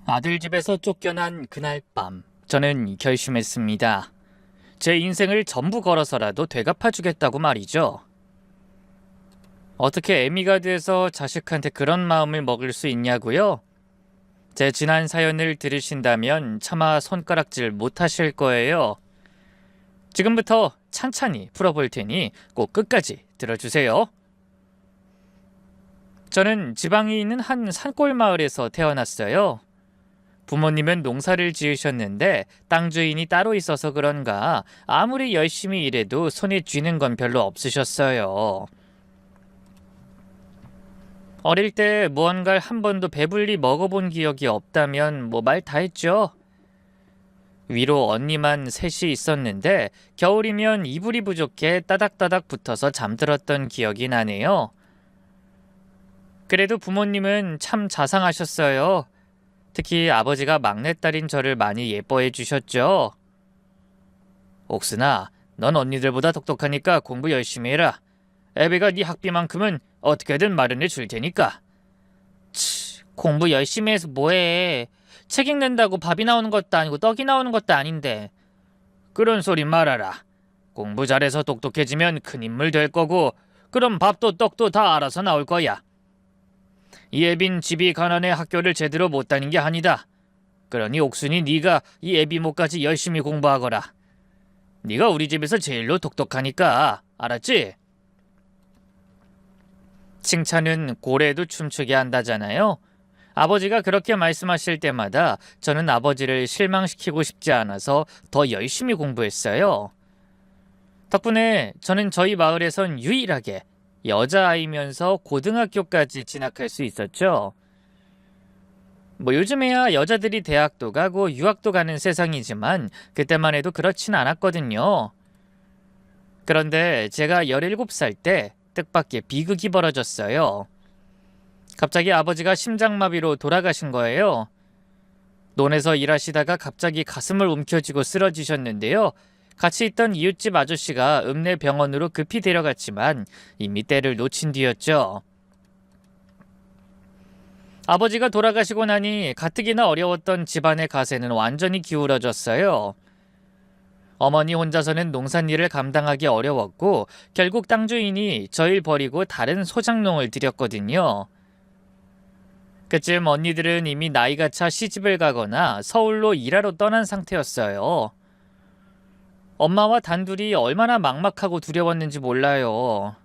아들 집에서 쫓겨난 그날 밤, 저는 결심했습니다. 제 인생을 전부 걸어서라도 되갚아주겠다고 말이죠. 어떻게 애미가 돼서 자식한테 그런 마음을 먹을 수 있냐고요? 제 지난 사연을 들으신다면 차마 손가락질 못하실 거예요. 지금부터 찬찬히 풀어볼 테니 꼭 끝까지 들어주세요. 저는 지방에 있는 한 산골 마을에서 태어났어요. 부모님은 농사를 지으셨는데 땅 주인이 따로 있어서 그런가 아무리 열심히 일해도 손에 쥐는 건 별로 없으셨어요. 어릴 때 무언가를 한 번도 배불리 먹어본 기억이 없다면 뭐 말 다 했죠. 위로 언니만 셋이 있었는데 겨울이면 이불이 부족해 따닥따닥 붙어서 잠들었던 기억이 나네요. 그래도 부모님은 참 자상하셨어요. 특히 아버지가 막내딸인 저를 많이 예뻐해 주셨죠. 옥순아, 넌 언니들보다 똑똑하니까 공부 열심히 해라. 애비가 네 학비만큼은 어떻게든 마련해 줄 테니까. 공부 열심히 해서 뭐해. 책 읽는다고 밥이 나오는 것도 아니고 떡이 나오는 것도 아닌데. 그런 소리 말아라. 공부 잘해서 똑똑해지면 큰 인물 될 거고 그럼 밥도 떡도 다 알아서 나올 거야. 이 애빈 집이 가난해 학교를 제대로 못 다닌 게 아니다. 그러니 옥순이 네가 이 애비 목까지 열심히 공부하거라. 네가 우리 집에서 제일로 똑똑하니까 알았지? 칭찬은 고래도 춤추게 한다잖아요. 아버지가 그렇게 말씀하실 때마다 저는 아버지를 실망시키고 싶지 않아서 더 열심히 공부했어요. 덕분에 저는 저희 마을에선 유일하게 여자아이면서 고등학교까지 진학할 수 있었죠. 뭐 요즘에야 여자들이 대학도 가고 유학도 가는 세상이지만 그때만 해도 그렇진 않았거든요. 그런데 제가 17살 때 뜻밖의 비극이 벌어졌어요. 갑자기 아버지가 심장마비로 돌아가신 거예요. 논에서 일하시다가 갑자기 가슴을 움켜쥐고 쓰러지셨는데요. 같이 있던 이웃집 아저씨가 읍내 병원으로 급히 데려갔지만 이미 때를 놓친 뒤였죠. 아버지가 돌아가시고 나니 가뜩이나 어려웠던 집안의 가세는 완전히 기울어졌어요. 어머니 혼자서는 농산일을 감당하기 어려웠고 결국 땅 주인이 저일 버리고 다른 소작농을 들였거든요. 그쯤 언니들은 이미 나이가 차 시집을 가거나 서울로 일하러 떠난 상태였어요. 엄마와 단둘이 얼마나 막막하고 두려웠는지 몰라요.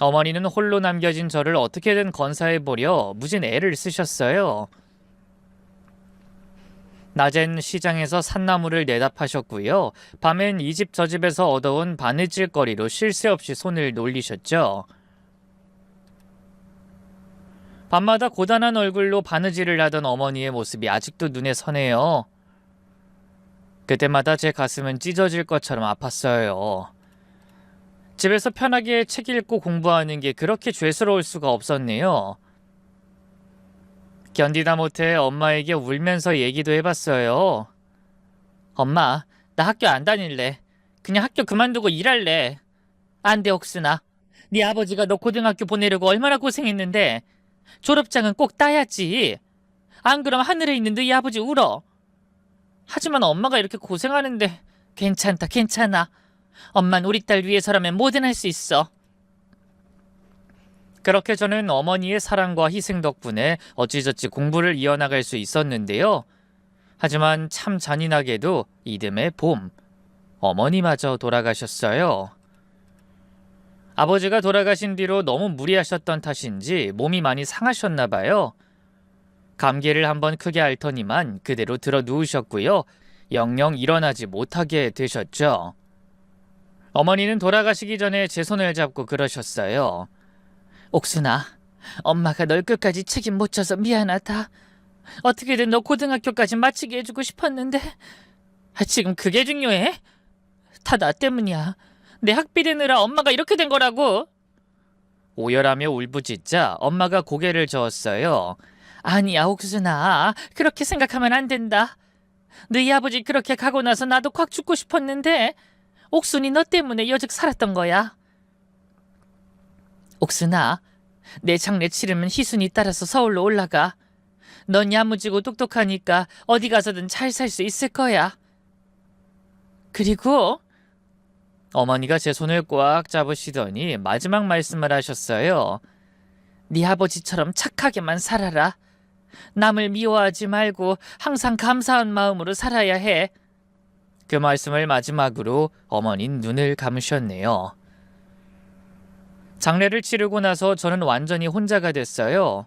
어머니는 홀로 남겨진 저를 어떻게든 건사해보려 무진 애를 쓰셨어요. 낮엔 시장에서 산나물을 내다 파셨고요. 밤엔 이 집 저 집에서 얻어온 바느질거리로 쉴 새 없이 손을 놀리셨죠. 밤마다 고단한 얼굴로 바느질을 하던 어머니의 모습이 아직도 눈에 선해요. 그때마다 제 가슴은 찢어질 것처럼 아팠어요. 집에서 편하게 책 읽고 공부하는 게 그렇게 죄스러울 수가 없었네요. 견디다 못해 엄마에게 울면서 얘기도 해봤어요. 엄마, 나 학교 안 다닐래. 그냥 학교 그만두고 일할래. 안 돼, 옥순아. 네 아버지가 너 고등학교 보내려고 얼마나 고생했는데 졸업장은 꼭 따야지. 안 그럼 하늘에 있는 너희 아버지 울어. 하지만 엄마가 이렇게 고생하는데 괜찮다, 괜찮아. 엄만 우리 딸 위해서라면 뭐든 할 수 있어. 그렇게 저는 어머니의 사랑과 희생 덕분에 어찌저찌 공부를 이어나갈 수 있었는데요. 하지만 참 잔인하게도 이듬해 봄, 어머니마저 돌아가셨어요. 아버지가 돌아가신 뒤로 너무 무리하셨던 탓인지 몸이 많이 상하셨나 봐요. 감기를 한번 크게 앓더니만 그대로 들어 누우셨고요. 영영 일어나지 못하게 되셨죠. 어머니는 돌아가시기 전에 제 손을 잡고 그러셨어요. 옥순아, 엄마가 널 끝까지 책임 못 져서 미안하다. 어떻게든 너 고등학교까지 마치게 해주고 싶었는데 지금 그게 중요해? 다 나 때문이야. 내 학비 대느라 엄마가 이렇게 된 거라고. 오열하며 울부짖자 엄마가 고개를 저었어요. 아니야, 옥순아. 그렇게 생각하면 안 된다. 너희 아버지 그렇게 가고 나서 나도 콱 죽고 싶었는데 옥순이 너 때문에 여직 살았던 거야. 옥순아, 내 장례 치르면 희순이 따라서 서울로 올라가. 넌 야무지고 똑똑하니까 어디 가서든 잘 살 수 있을 거야. 그리고 어머니가 제 손을 꽉 잡으시더니 마지막 말씀을 하셨어요. 네 아버지처럼 착하게만 살아라. 남을 미워하지 말고 항상 감사한 마음으로 살아야 해. 그 말씀을 마지막으로 어머니는 눈을 감으셨네요. 장례를 치르고 나서 저는 완전히 혼자가 됐어요.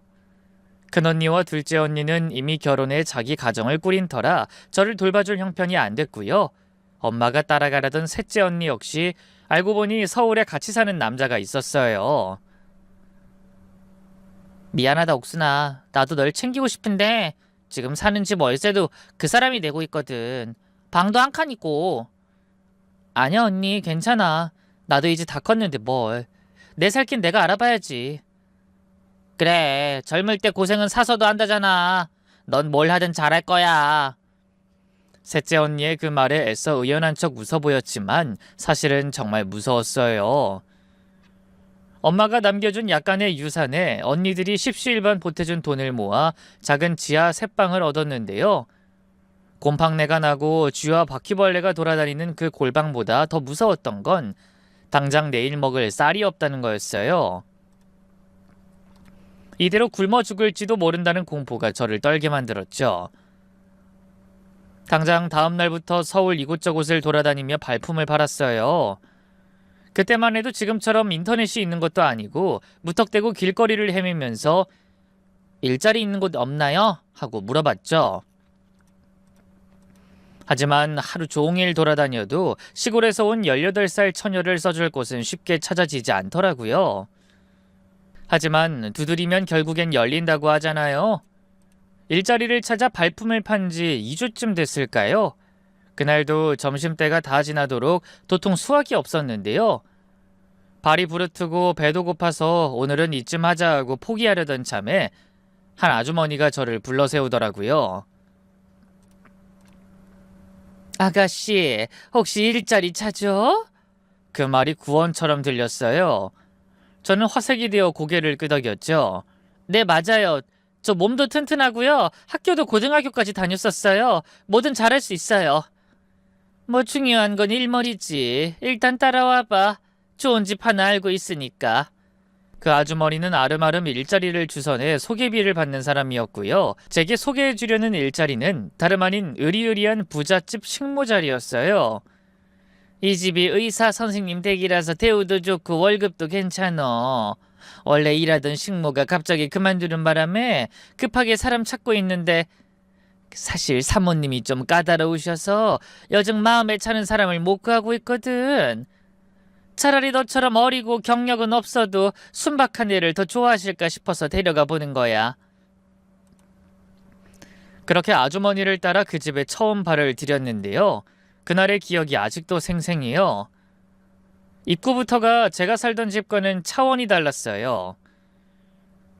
큰언니와 둘째 언니는 이미 결혼해 자기 가정을 꾸린 터라 저를 돌봐줄 형편이 안 됐고요. 엄마가 따라가려던 셋째 언니 역시 알고 보니 서울에 같이 사는 남자가 있었어요. 미안하다 옥순아. 나도 널 챙기고 싶은데 지금 사는 집 월세도 그 사람이 내고 있거든. 방도 한 칸 있고. 아니야 언니 괜찮아. 나도 이제 다 컸는데 뭘. 내 살 길 내가 알아봐야지. 그래 젊을 때 고생은 사서도 한다잖아. 넌 뭘 하든 잘할 거야. 셋째 언니의 그 말에 애써 의연한 척 웃어 보였지만 사실은 정말 무서웠어요. 엄마가 남겨준 약간의 유산에 언니들이 십시일반 보태준 돈을 모아 작은 지하 셋방을 얻었는데요. 곰팡내가 나고 쥐와 바퀴벌레가 돌아다니는 그 골방보다 더 무서웠던 건 당장 내일 먹을 쌀이 없다는 거였어요. 이대로 굶어 죽을지도 모른다는 공포가 저를 떨게 만들었죠. 당장 다음 날부터 서울 이곳저곳을 돌아다니며 발품을 팔았어요. 그때만 해도 지금처럼 인터넷이 있는 것도 아니고 무턱대고 길거리를 헤매면서 일자리 있는 곳 없나요? 하고 물어봤죠. 하지만 하루 종일 돌아다녀도 시골에서 온 18살 처녀를 써줄 곳은 쉽게 찾아지지 않더라고요. 하지만 두드리면 결국엔 열린다고 하잖아요. 일자리를 찾아 발품을 판 지 2주쯤 됐을까요? 그날도 점심때가 다 지나도록 도통 수확이 없었는데요. 발이 부르트고 배도 고파서 오늘은 이쯤 하자 하고 포기하려던 참에 한 아주머니가 저를 불러 세우더라고요. 아가씨, 혹시 일자리 찾어? 그 말이 구원처럼 들렸어요. 저는 화색이 되어 고개를 끄덕였죠. 네, 맞아요. 저 몸도 튼튼하고요. 학교도 고등학교까지 다녔었어요. 뭐든 잘할 수 있어요. 뭐 중요한 건 일머리지. 일단 따라와봐. 좋은 집 하나 알고 있으니까. 그 아주머니는 아름아름 일자리를 주선해 소개비를 받는 사람이었고요. 제게 소개해주려는 일자리는 다름 아닌 으리으리한 부잣집 식모자리였어요. 이 집이 의사 선생님 댁이라서 대우도 좋고 월급도 괜찮어. 원래 일하던 식모가 갑자기 그만두는 바람에 급하게 사람 찾고 있는데 사실 사모님이 좀 까다로우셔서 여정 마음에 차는 사람을 못 구하고 있거든. 차라리 너처럼 어리고 경력은 없어도 순박한 애를 더 좋아하실까 싶어서 데려가 보는 거야. 그렇게 아주머니를 따라 그 집에 처음 발을 들였는데요. 그날의 기억이 아직도 생생해요. 입구부터가 제가 살던 집과는 차원이 달랐어요.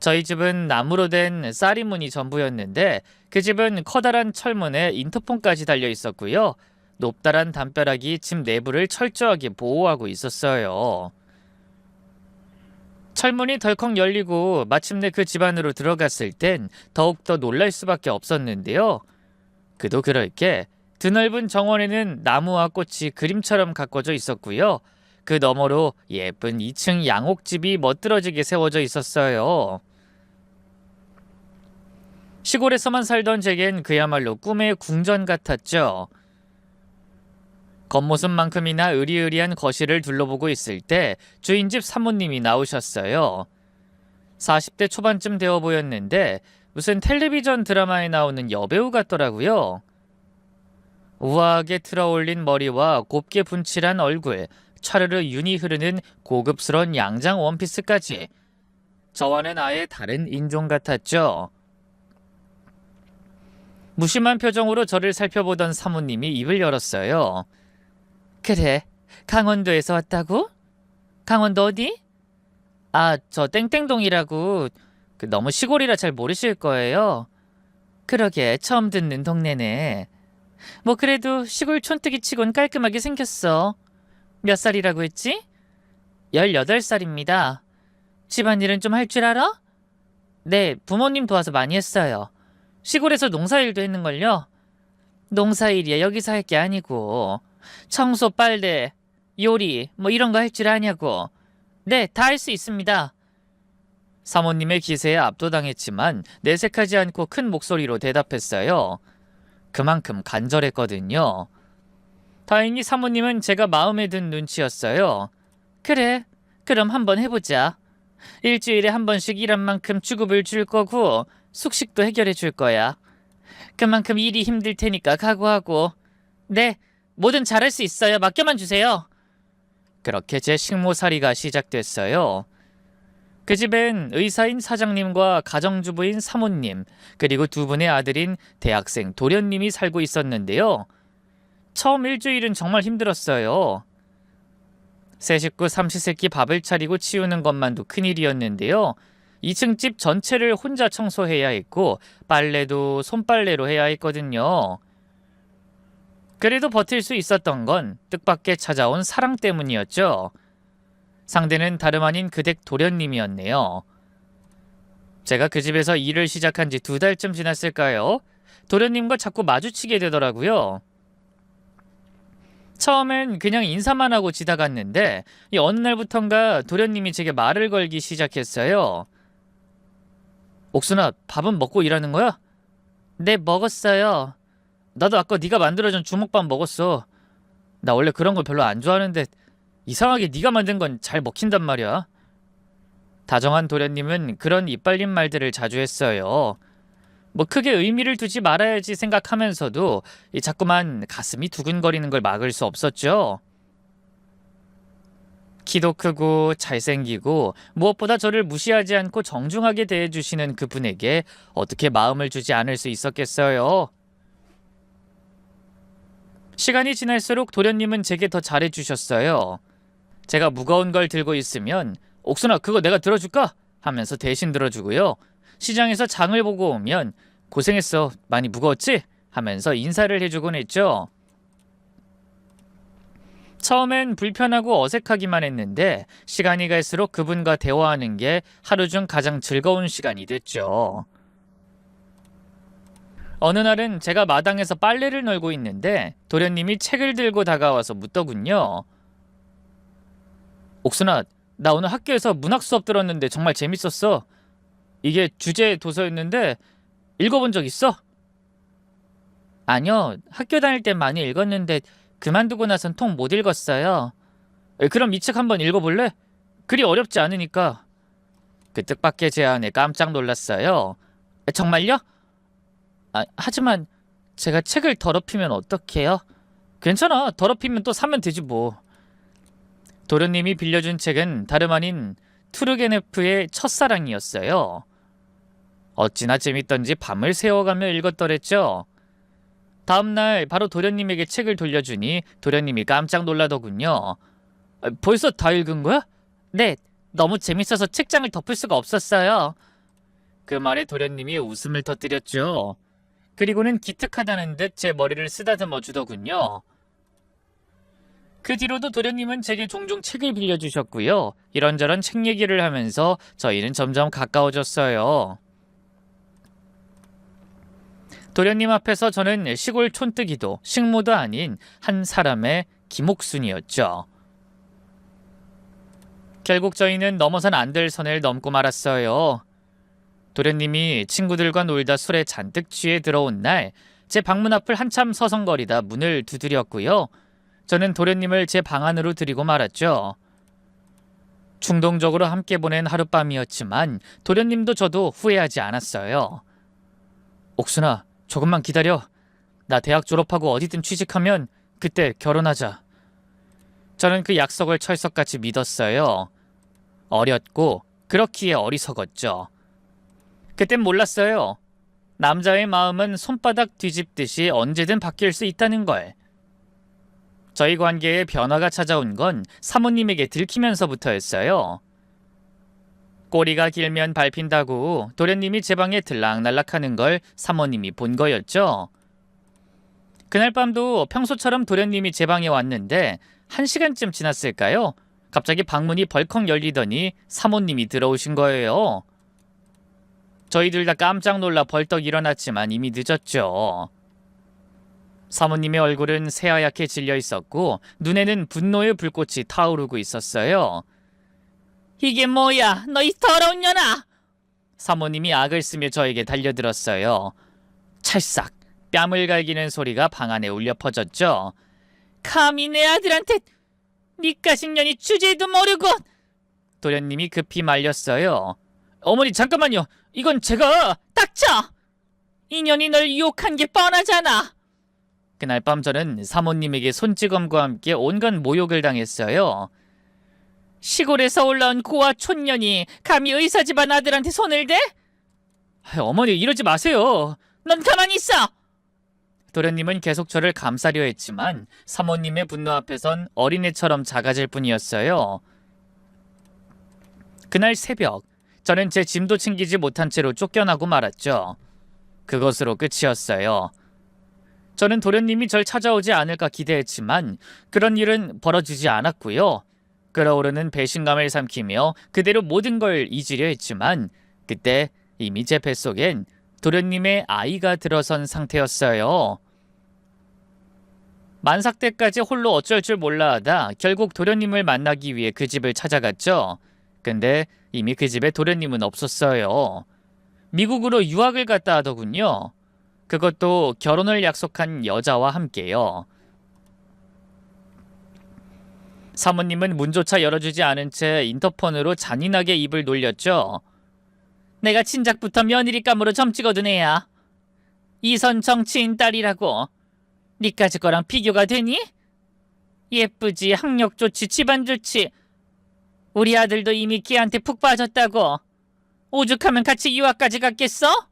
저희 집은 나무로 된 쌀이문이 전부였는데 그 집은 커다란 철문에 인터폰까지 달려 있었고요. 높다란 담벼락이 집 내부를 철저하게 보호하고 있었어요. 철문이 덜컥 열리고 마침내 그 집 안으로 들어갔을 땐 더욱더 놀랄 수밖에 없었는데요. 그도 그럴 게 드넓은 정원에는 나무와 꽃이 그림처럼 가꿔져 있었고요. 그 너머로 예쁜 2층 양옥집이 멋들어지게 세워져 있었어요. 시골에서만 살던 제겐 그야말로 꿈의 궁전 같았죠. 겉모습만큼이나 으리으리한 거실을 둘러보고 있을 때 주인집 사모님이 나오셨어요. 40대 초반쯤 되어 보였는데 무슨 텔레비전 드라마에 나오는 여배우 같더라고요. 우아하게 틀어올린 머리와 곱게 분칠한 얼굴, 차르르 윤이 흐르는 고급스러운 양장 원피스까지 저와는 아예 다른 인종 같았죠. 무심한 표정으로 저를 살펴보던 사모님이 입을 열었어요. 그래, 강원도에서 왔다고? 강원도 어디? 아, 저 땡땡동이라고. 너무 시골이라 잘 모르실 거예요. 그러게, 처음 듣는 동네네. 뭐 그래도 시골 촌뜨기 치곤 깔끔하게 생겼어. 몇 살이라고 했지? 18살입니다. 집안일은 좀 할 줄 알아? 네, 부모님 도와서 많이 했어요. 시골에서 농사일도 했는걸요? 농사일이야 여기서 할 게 아니고 청소, 빨래, 요리 뭐 이런 거 할 줄 아냐고. 네, 다 할 수 있습니다. 사모님의 기세에 압도당했지만 내색하지 않고 큰 목소리로 대답했어요. 그만큼 간절했거든요. 다행히 사모님은 제가 마음에 든 눈치였어요. 그래, 그럼 한번 해보자. 일주일에 한 번씩 일한 만큼 주급을 줄 거고 숙식도 해결해 줄 거야. 그만큼 일이 힘들 테니까 각오하고. 네, 뭐든 잘할 수 있어요. 맡겨만 주세요. 그렇게 제 식모살이가 시작됐어요. 그 집엔 의사인 사장님과 가정주부인 사모님, 그리고 두 분의 아들인 대학생 도련님이 살고 있었는데요. 처음 일주일은 정말 힘들었어요. 세 식구 삼시세끼 밥을 차리고 치우는 것만도 큰일이었는데요. 2층 집 전체를 혼자 청소해야 했고 빨래도 손빨래로 해야 했거든요. 그래도 버틸 수 있었던 건 뜻밖의 찾아온 사랑 때문이었죠. 상대는 다름 아닌 그댁 도련님이었네요. 제가 그 집에서 일을 시작한 지 2달쯤 지났을까요? 도련님과 자꾸 마주치게 되더라고요. 처음엔 그냥 인사만 하고 지나갔는데 어느 날부턴가 도련님이 제게 말을 걸기 시작했어요. 옥순아, 밥은 먹고 일하는 거야? 네, 먹었어요. 나도 아까 네가 만들어준 주먹밥 먹었어. 나 원래 그런 걸 별로 안 좋아하는데 이상하게 네가 만든 건 잘 먹힌단 말이야. 다정한 도련님은 그런 이빨린 말들을 자주 했어요. 뭐 크게 의미를 두지 말아야지 생각하면서도 자꾸만 가슴이 두근거리는 걸 막을 수 없었죠. 키도 크고 잘생기고 무엇보다 저를 무시하지 않고 정중하게 대해주시는 그분에게 어떻게 마음을 주지 않을 수 있었겠어요. 시간이 지날수록 도련님은 제게 더 잘해주셨어요. 제가 무거운 걸 들고 있으면 옥순아, 그거 내가 들어줄까? 하면서 대신 들어주고요. 시장에서 장을 보고 오면 고생했어, 많이 무거웠지? 하면서 인사를 해주곤 했죠. 처음엔 불편하고 어색하기만 했는데 시간이 갈수록 그분과 대화하는 게 하루 중 가장 즐거운 시간이 됐죠. 어느 날은 제가 마당에서 빨래를 널고 있는데 도련님이 책을 들고 다가와서 묻더군요. 옥순아, 나 오늘 학교에서 문학 수업 들었는데 정말 재밌었어. 이게 주제 도서였는데 읽어본 적 있어? 아니요, 학교 다닐 땐 많이 읽었는데 그만두고 나선 통 못 읽었어요. 그럼 이 책 한번 읽어볼래? 그리 어렵지 않으니까. 그 뜻밖의 제안에 깜짝 놀랐어요. 정말요? 하지만 제가 책을 더럽히면 어떡해요? 괜찮아, 더럽히면 또 사면 되지 뭐. 도련님이 빌려준 책은 다름 아닌 투르게네프의 첫사랑이었어요. 어찌나 재밌던지 밤을 새워가며 읽었더랬죠. 다음날 바로 도련님에게 책을 돌려주니 도련님이 깜짝 놀라더군요. 벌써 다 읽은 거야? 네, 너무 재밌어서 책장을 덮을 수가 없었어요. 그 말에 도련님이 웃음을 터뜨렸죠. 그리고는 기특하다는 듯 제 머리를 쓰다듬어 주더군요. 그 뒤로도 도련님은 제게 종종 책을 빌려주셨고요. 이런저런 책 얘기를 하면서 저희는 점점 가까워졌어요. 도련님 앞에서 저는 시골 촌뜨기도 식모도 아닌 한 사람의 기목순이었죠. 결국 저희는 넘어선 안 될 선을 넘고 말았어요. 도련님이 친구들과 놀다 술에 잔뜩 취해 들어온 날 제 방문 앞을 한참 서성거리다 문을 두드렸고요. 저는 도련님을 제 방 안으로 들이고 말았죠. 충동적으로 함께 보낸 하룻밤이었지만 도련님도 저도 후회하지 않았어요. 옥순아, 조금만 기다려. 나 대학 졸업하고 어디든 취직하면 그때 결혼하자. 저는 그 약속을 철석같이 믿었어요. 어렸고 그렇기에 어리석었죠. 그땐 몰랐어요. 남자의 마음은 손바닥 뒤집듯이 언제든 바뀔 수 있다는 걸. 저희 관계에 변화가 찾아온 건 사모님에게 들키면서부터였어요. 꼬리가 길면 밟힌다고 도련님이 제 방에 들락날락하는 걸 사모님이 본 거였죠. 그날 밤도 평소처럼 도련님이 제 방에 왔는데 1시간쯤 지났을까요? 갑자기 방문이 벌컥 열리더니 사모님이 들어오신 거예요. 저희들 다 깜짝 놀라 벌떡 일어났지만 이미 늦었죠. 사모님의 얼굴은 새하얗게 질려 있었고 눈에는 분노의 불꽃이 타오르고 있었어요. 이게 뭐야, 너희 더러운 년아! 사모님이 악을 쓰며 저에게 달려들었어요. 찰싹 뺨을 갈기는 소리가 방 안에 울려 퍼졌죠. 감히 내 아들한테 니까짓 년이 주제도 모르고! 도련님이 급히 말렸어요. 어머니 잠깐만요. 이건 제가... 닥쳐! 이 년이 널 유혹한 게 뻔하잖아. 그날 밤 저는 사모님에게 손찌검과 함께 온갖 모욕을 당했어요. 시골에서 올라온 고아 촌년이 감히 의사 집안 아들한테 손을 대? 어머니 이러지 마세요. 넌 가만히 있어. 도련님은 계속 저를 감싸려 했지만 사모님의 분노 앞에선 어린애처럼 작아질 뿐이었어요. 그날 새벽 저는 제 짐도 챙기지 못한 채로 쫓겨나고 말았죠. 그것으로 끝이었어요. 저는 도련님이 절 찾아오지 않을까 기대했지만 그런 일은 벌어지지 않았고요. 끓어오르는 배신감을 삼키며 그대로 모든 걸 잊으려 했지만 그때 이미 제 뱃속엔 도련님의 아이가 들어선 상태였어요. 만삭 때까지 홀로 어쩔 줄 몰라 하다 결국 도련님을 만나기 위해 그 집을 찾아갔죠. 근데 이미 그 집에 도련님은 없었어요. 미국으로 유학을 갔다 하더군요. 그것도 결혼을 약속한 여자와 함께요. 사모님은 문조차 열어주지 않은 채 인터폰으로 잔인하게 입을 놀렸죠. 내가 친작부터 며느리감으로 점 찍어둔 애야. 이선 정치인 딸이라고. 니까지 거랑 비교가 되니? 예쁘지, 학력 좋지, 집안 좋지. 우리 아들도 이미 걔한테 푹 빠졌다고. 오죽하면 같이 유학까지 갔겠어?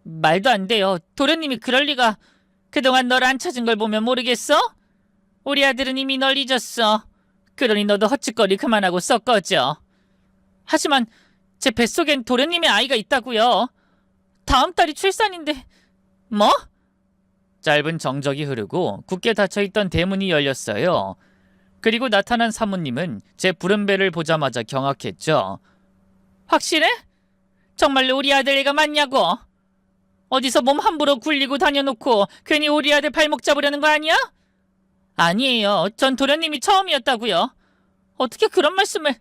말도 안 돼요. 도련님이 그럴 리가. 그동안 널 안 찾은 걸 보면 모르겠어? 우리 아들은 이미 널 잊었어. 그러니 너도 헛짓거리 그만하고 썩 꺼져. 하지만 제 뱃속엔 도련님의 아이가 있다고요. 다음 달이 출산인데. 뭐? 짧은 정적이 흐르고 굳게 닫혀있던 대문이 열렸어요. 그리고 나타난 사모님은 제 부른 배를 보자마자 경악했죠. 확실해? 정말로 우리 아들 애가 맞냐고? 어디서 몸 함부로 굴리고 다녀놓고 괜히 우리 아들 발목 잡으려는 거 아니야? 아니에요. 전 도련님이 처음이었다고요. 어떻게 그런 말씀을...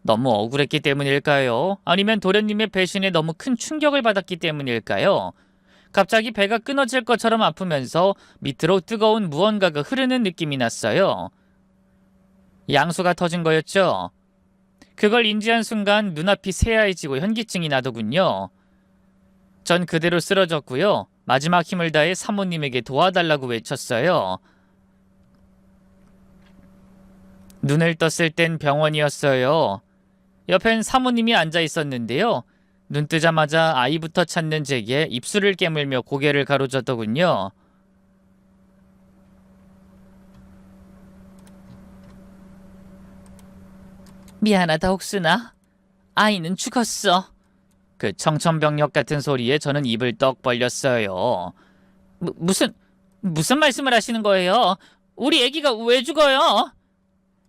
너무 억울했기 때문일까요? 아니면 도련님의 배신에 너무 큰 충격을 받았기 때문일까요? 갑자기 배가 끊어질 것처럼 아프면서 밑으로 뜨거운 무언가가 흐르는 느낌이 났어요. 양수가 터진 거였죠. 그걸 인지한 순간 눈앞이 새하얘지고 현기증이 나더군요. 전 그대로 쓰러졌고요. 마지막 힘을 다해 사모님에게 도와달라고 외쳤어요. 눈을 떴을 땐 병원이었어요. 옆엔 사모님이 앉아 있었는데요. 눈 뜨자마자 아이부터 찾는 제게 입술을 깨물며 고개를 가로젓더군요. 미안하다 옥순아. 아이는 죽었어. 그 청천벽력 같은 소리에 저는 입을 떡 벌렸어요. 무슨 말씀을 하시는 거예요? 우리 애기가 왜 죽어요?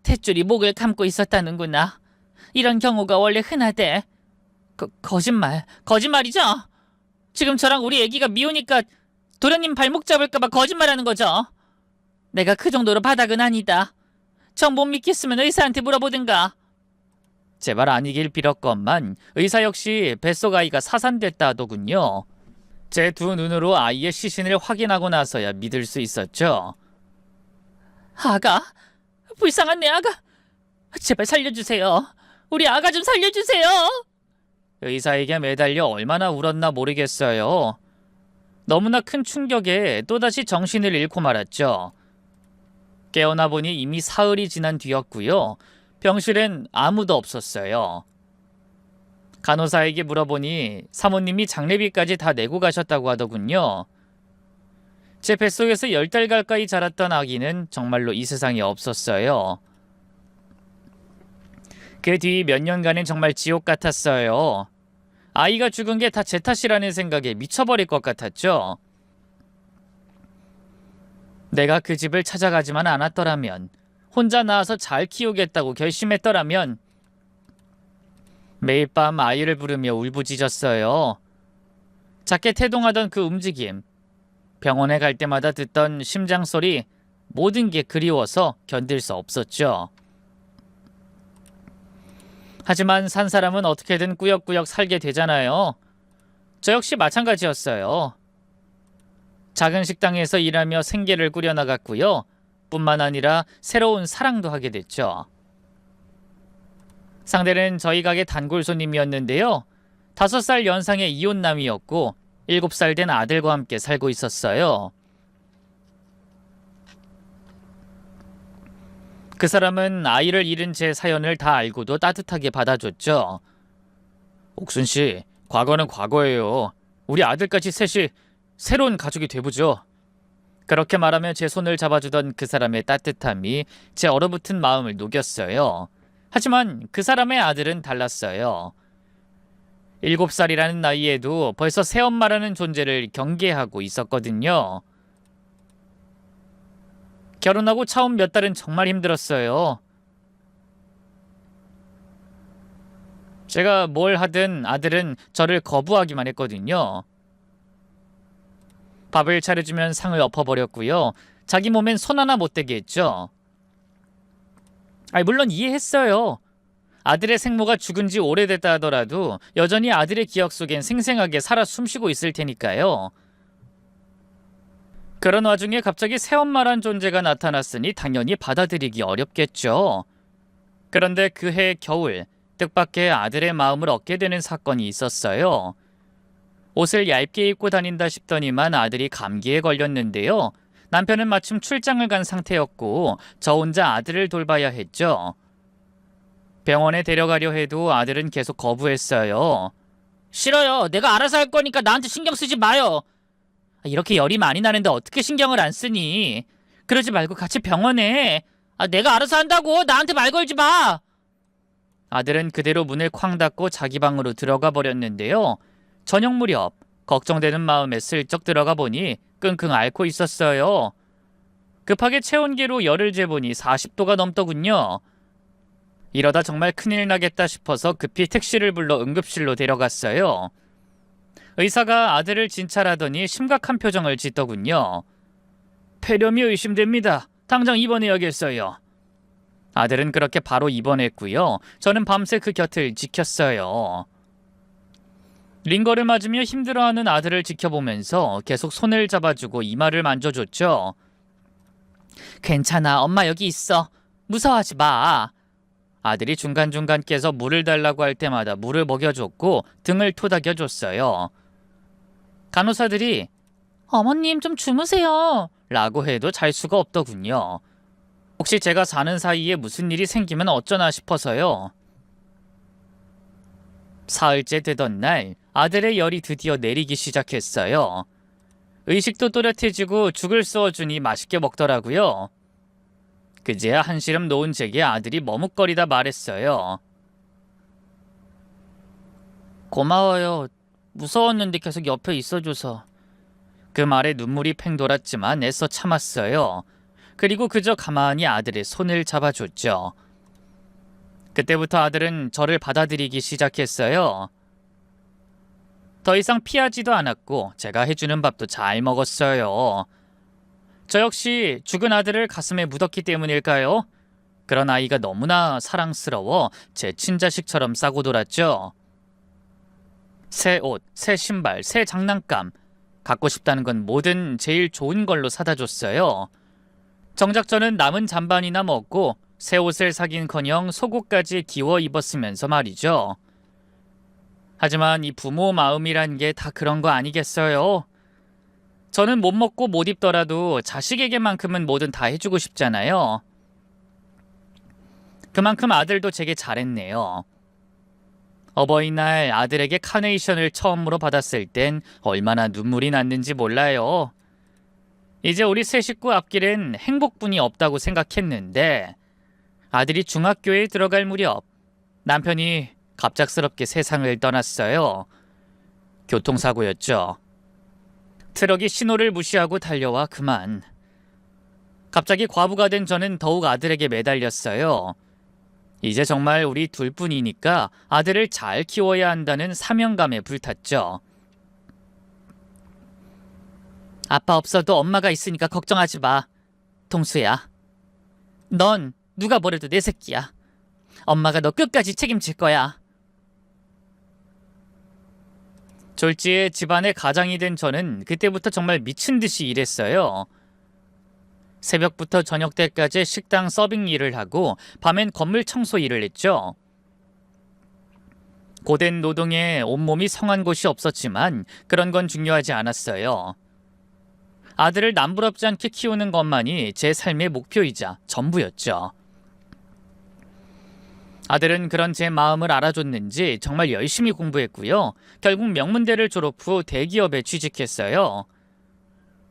탯줄이 목을 감고 있었다는구나. 이런 경우가 원래 흔하대. 거짓말이죠? 지금 저랑 우리 애기가 미우니까 도련님 발목 잡을까봐 거짓말하는 거죠? 내가 그 정도로 바닥은 아니다. 정 못 믿겠으면 의사한테 물어보든가. 제발 아니길 빌었건만 의사 역시 뱃속 아이가 사산됐다 하더군요. 제 두 눈으로 아이의 시신을 확인하고 나서야 믿을 수 있었죠. 아가? 불쌍한 내 아가? 제발 살려주세요. 우리 아가 좀 살려주세요. 의사에게 매달려 얼마나 울었나 모르겠어요. 너무나 큰 충격에 또다시 정신을 잃고 말았죠. 깨어나 보니 이미 사흘이 지난 뒤였고요. 병실엔 아무도 없었어요. 간호사에게 물어보니 사모님이 장례비까지 다 내고 가셨다고 하더군요. 제 뱃속에서 10달 가까이 자랐던 아기는 정말로 이 세상에 없었어요. 그 뒤 몇 년간은 정말 지옥 같았어요. 아이가 죽은 게 다 제 탓이라는 생각에 미쳐버릴 것 같았죠. 내가 그 집을 찾아가지만 않았더라면, 혼자 낳아서 잘 키우겠다고 결심했더라면 매일 밤 아이를 부르며 울부짖었어요. 작게 태동하던 그 움직임, 병원에 갈 때마다 듣던 심장 소리, 모든 게 그리워서 견딜 수 없었죠. 하지만 산 사람은 어떻게든 꾸역꾸역 살게 되잖아요. 저 역시 마찬가지였어요. 작은 식당에서 일하며 생계를 꾸려나갔고요. 뿐만 아니라 새로운 사랑도 하게 됐죠. 상대는 저희 가게 단골 손님이었는데요. 5살 연상의 이혼남이었고 7살 된 아들과 함께 살고 있었어요. 그 사람은 아이를 잃은 제 사연을 다 알고도 따뜻하게 받아줬죠. 옥순 씨, 과거는 과거예요. 우리 아들까지 셋이 새로운 가족이 돼보죠. 그렇게 말하며 제 손을 잡아주던 그 사람의 따뜻함이 제 얼어붙은 마음을 녹였어요. 하지만 그 사람의 아들은 달랐어요. 7살이라는 나이에도 벌써 새엄마라는 존재를 경계하고 있었거든요. 결혼하고 처음 몇 달은 정말 힘들었어요. 제가 뭘 하든 아들은 저를 거부하기만 했거든요. 밥을 차려주면 상을 엎어버렸고요. 자기 몸엔 손 하나 못 대게 했죠. 물론 이해했어요. 아들의 생모가 죽은 지 오래됐다 하더라도 여전히 아들의 기억 속엔 생생하게 살아 숨쉬고 있을 테니까요. 그런 와중에 갑자기 새엄마란 존재가 나타났으니 당연히 받아들이기 어렵겠죠. 그런데 그해 겨울, 뜻밖의 아들의 마음을 얻게 되는 사건이 있었어요. 옷을 얇게 입고 다닌다 싶더니만 아들이 감기에 걸렸는데요. 남편은 마침 출장을 간 상태였고 저 혼자 아들을 돌봐야 했죠. 병원에 데려가려 해도 아들은 계속 거부했어요. 싫어요. 내가 알아서 할 거니까 나한테 신경 쓰지 마요. 이렇게 열이 많이 나는데 어떻게 신경을 안 쓰니? 그러지 말고 같이 병원에. 내가 알아서 한다고. 나한테 말 걸지 마. 아들은 그대로 문을 쾅 닫고 자기 방으로 들어가 버렸는데요. 저녁 무렵 걱정되는 마음에 슬쩍 들어가 보니 끙끙 앓고 있었어요. 급하게 체온계로 열을 재보니 40도가 넘더군요. 이러다 정말 큰일 나겠다 싶어서 급히 택시를 불러 응급실로 데려갔어요. 의사가 아들을 진찰하더니 심각한 표정을 짓더군요. 폐렴이 의심됩니다. 당장 입원해야겠어요. 아들은 그렇게 바로 입원했고요. 저는 밤새 그 곁을 지켰어요. 링거를 맞으며 힘들어하는 아들을 지켜보면서 계속 손을 잡아주고 이마를 만져줬죠. 괜찮아, 엄마 여기 있어. 무서워하지 마. 아들이 중간중간 깨서 물을 달라고 할 때마다 물을 먹여줬고 등을 토닥여줬어요. 간호사들이 어머님 좀 주무세요 라고 해도 잘 수가 없더군요. 혹시 제가 사는 사이에 무슨 일이 생기면 어쩌나 싶어서요. 사흘째 되던 날 아들의 열이 드디어 내리기 시작했어요. 의식도 또렷해지고 죽을 쏘아주니 맛있게 먹더라고요. 그제야 한시름 놓은 제게 아들이 머뭇거리다 말했어요. 고마워요. 무서웠는데 계속 옆에 있어줘서. 그 말에 눈물이 팽 돌았지만 애써 참았어요. 그리고 그저 가만히 아들의 손을 잡아줬죠. 그때부터 아들은 저를 받아들이기 시작했어요. 더 이상 피하지도 않았고 제가 해주는 밥도 잘 먹었어요. 저 역시 죽은 아들을 가슴에 묻었기 때문일까요? 그런 아이가 너무나 사랑스러워 제 친자식처럼 싸고 돌았죠. 새 옷, 새 신발, 새 장난감. 갖고 싶다는 건 뭐든 제일 좋은 걸로 사다 줬어요. 정작 저는 남은 잠반이나 먹고 새 옷을 사긴커녕 속옷까지 기워 입었으면서 말이죠. 하지만 이 부모 마음이란 게 다 그런 거 아니겠어요? 저는 못 먹고 못 입더라도 자식에게만큼은 뭐든 다 해주고 싶잖아요. 그만큼 아들도 제게 잘했네요. 어버이날 아들에게 카네이션을 처음으로 받았을 땐 얼마나 눈물이 났는지 몰라요. 이제 우리 세 식구 앞길엔 행복뿐이 없다고 생각했는데 아들이 중학교에 들어갈 무렵 남편이 갑작스럽게 세상을 떠났어요. 교통사고였죠. 트럭이 신호를 무시하고 달려와 그만. 갑자기 과부가 된 저는 더욱 아들에게 매달렸어요. 이제 정말 우리 둘뿐이니까 아들을 잘 키워야 한다는 사명감에 불탔죠. 아빠 없어도 엄마가 있으니까 걱정하지 마. 동수야, 넌 누가 뭐래도 내 새끼야. 엄마가 너 끝까지 책임질 거야. 졸지에 집안의 가장이 된 저는 그때부터 정말 미친 듯이 일했어요. 새벽부터 저녁 때까지 식당 서빙 일을 하고 밤엔 건물 청소 일을 했죠. 고된 노동에 온몸이 성한 곳이 없었지만 그런 건 중요하지 않았어요. 아들을 남부럽지 않게 키우는 것만이 제 삶의 목표이자 전부였죠. 아들은 그런 제 마음을 알아줬는지 정말 열심히 공부했고요. 결국 명문대를 졸업 후 대기업에 취직했어요.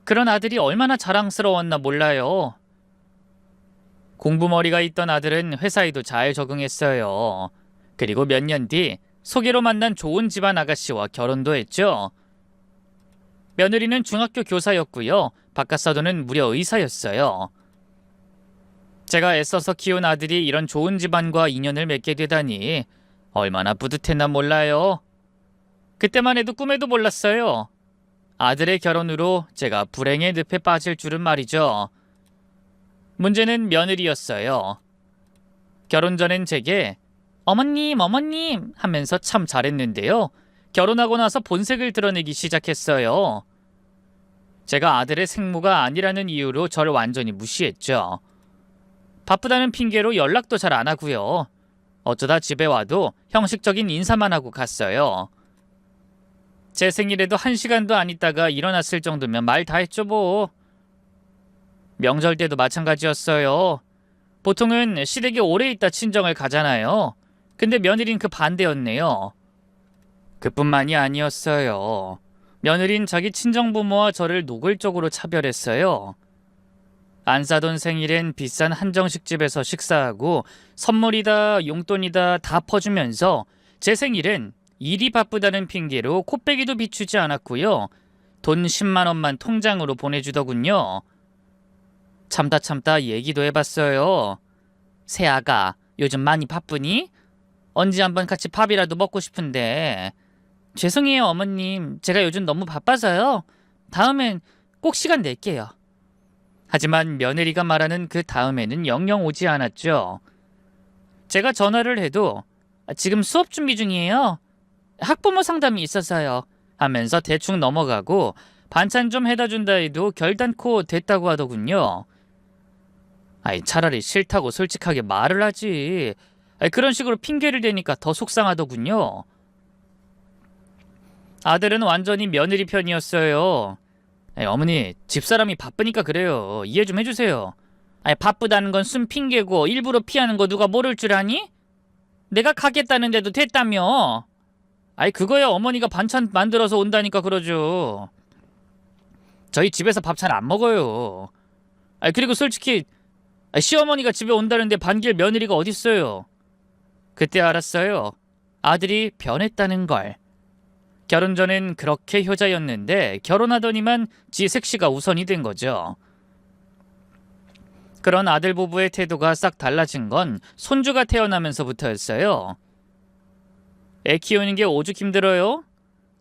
그런 아들이 얼마나 자랑스러웠나 몰라요. 공부머리가 있던 아들은 회사에도 잘 적응했어요. 그리고 몇 년 뒤 소개로 만난 좋은 집안 아가씨와 결혼도 했죠. 며느리는 중학교 교사였고요. 바깥사도는 무려 의사였어요. 제가 애써서 키운 아들이 이런 좋은 집안과 인연을 맺게 되다니 얼마나 뿌듯했나 몰라요. 그때만 해도 꿈에도 몰랐어요. 아들의 결혼으로 제가 불행의 늪에 빠질 줄은 말이죠. 문제는 며느리였어요. 결혼 전엔 제게 어머님, 어머님 하면서 참 잘했는데요. 결혼하고 나서 본색을 드러내기 시작했어요. 제가 아들의 생모가 아니라는 이유로 저를 완전히 무시했죠. 바쁘다는 핑계로 연락도 잘 안 하고요. 어쩌다 집에 와도 형식적인 인사만 하고 갔어요. 제 생일에도 1시간도 안 있다가 일어났을 정도면 말 다 했죠 뭐. 명절 때도 마찬가지였어요. 보통은 시댁에 오래 있다 친정을 가잖아요. 근데 며느린 그 반대였네요. 그뿐만이 아니었어요. 며느린 자기 친정부모와 저를 노골적으로 차별했어요. 안 사돈 생일엔 비싼 한정식집에서 식사하고 선물이다 용돈이다 다 퍼주면서 제 생일엔 일이 바쁘다는 핑계로 코빼기도 비추지 않았고요. 돈 10만 원만 통장으로 보내주더군요. 참다 얘기도 해봤어요. 새아가 요즘 많이 바쁘니? 언제 한번 같이 밥이라도 먹고 싶은데. 죄송해요 어머님. 제가 요즘 너무 바빠서요. 다음엔 꼭 시간 낼게요. 하지만 며느리가 말하는 그 다음에는 영영 오지 않았죠. 제가 전화를 해도 지금 수업 준비 중이에요. 학부모 상담이 있어서요. 하면서 대충 넘어가고 반찬 좀 해다 준다 해도 결단코 됐다고 하더군요. 아이 차라리 싫다고 솔직하게 말을 하지. 그런 식으로 핑계를 대니까 더 속상하더군요. 아들은 완전히 며느리 편이었어요. 어머니, 집사람이 바쁘니까 그래요. 이해 좀 해주세요. 바쁘다는 건 순 핑계고 일부러 피하는 거 누가 모를 줄 아니? 내가 가겠다는데도 됐다며. 그거야 어머니가 반찬 만들어서 온다니까 그러죠. 저희 집에서 밥 잘 안 먹어요. 그리고 솔직히 시어머니가 집에 온다는데 반길 며느리가 어딨어요. 그때 알았어요. 아들이 변했다는 걸. 결혼 전엔 그렇게 효자였는데 결혼하더니만 지 색시가 우선이 된 거죠. 그런 아들 부부의 태도가 싹 달라진 건 손주가 태어나면서부터였어요. 애 키우는 게 오죽 힘들어요?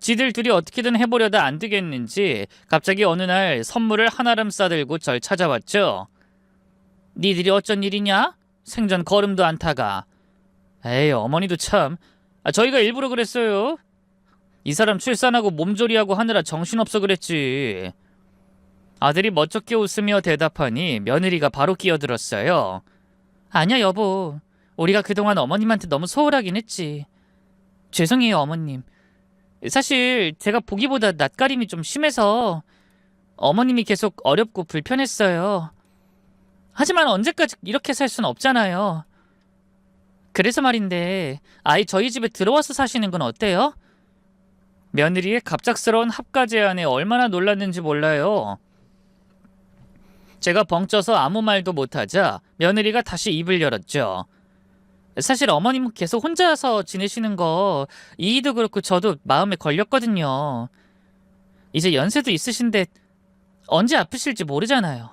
지들 둘이 어떻게든 해보려다 안 되겠는지 갑자기 어느 날 선물을 한아름 싸들고 절 찾아왔죠. 니들이 어쩐 일이냐? 생전 걸음도 안 타가. 에이 어머니도 참. 저희가 일부러 그랬어요. 이 사람 출산하고 몸조리하고 하느라 정신없어 그랬지. 아들이 멋쩍게 웃으며 대답하니 며느리가 바로 끼어들었어요. 아니야 여보. 우리가 그동안 어머님한테 너무 소홀하긴 했지. 죄송해요 어머님. 사실 제가 보기보다 낯가림이 좀 심해서 어머님이 계속 어렵고 불편했어요. 하지만 언제까지 이렇게 살 순 없잖아요. 그래서 말인데 아이 저희 집에 들어와서 사시는 건 어때요? 며느리의 갑작스러운 합가 제안에 얼마나 놀랐는지 몰라요. 제가 벙쪄서 아무 말도 못하자 며느리가 다시 입을 열었죠. 사실 어머님은 계속 혼자서 지내시는 거 이희도 그렇고 저도 마음에 걸렸거든요. 이제 연세도 있으신데 언제 아프실지 모르잖아요.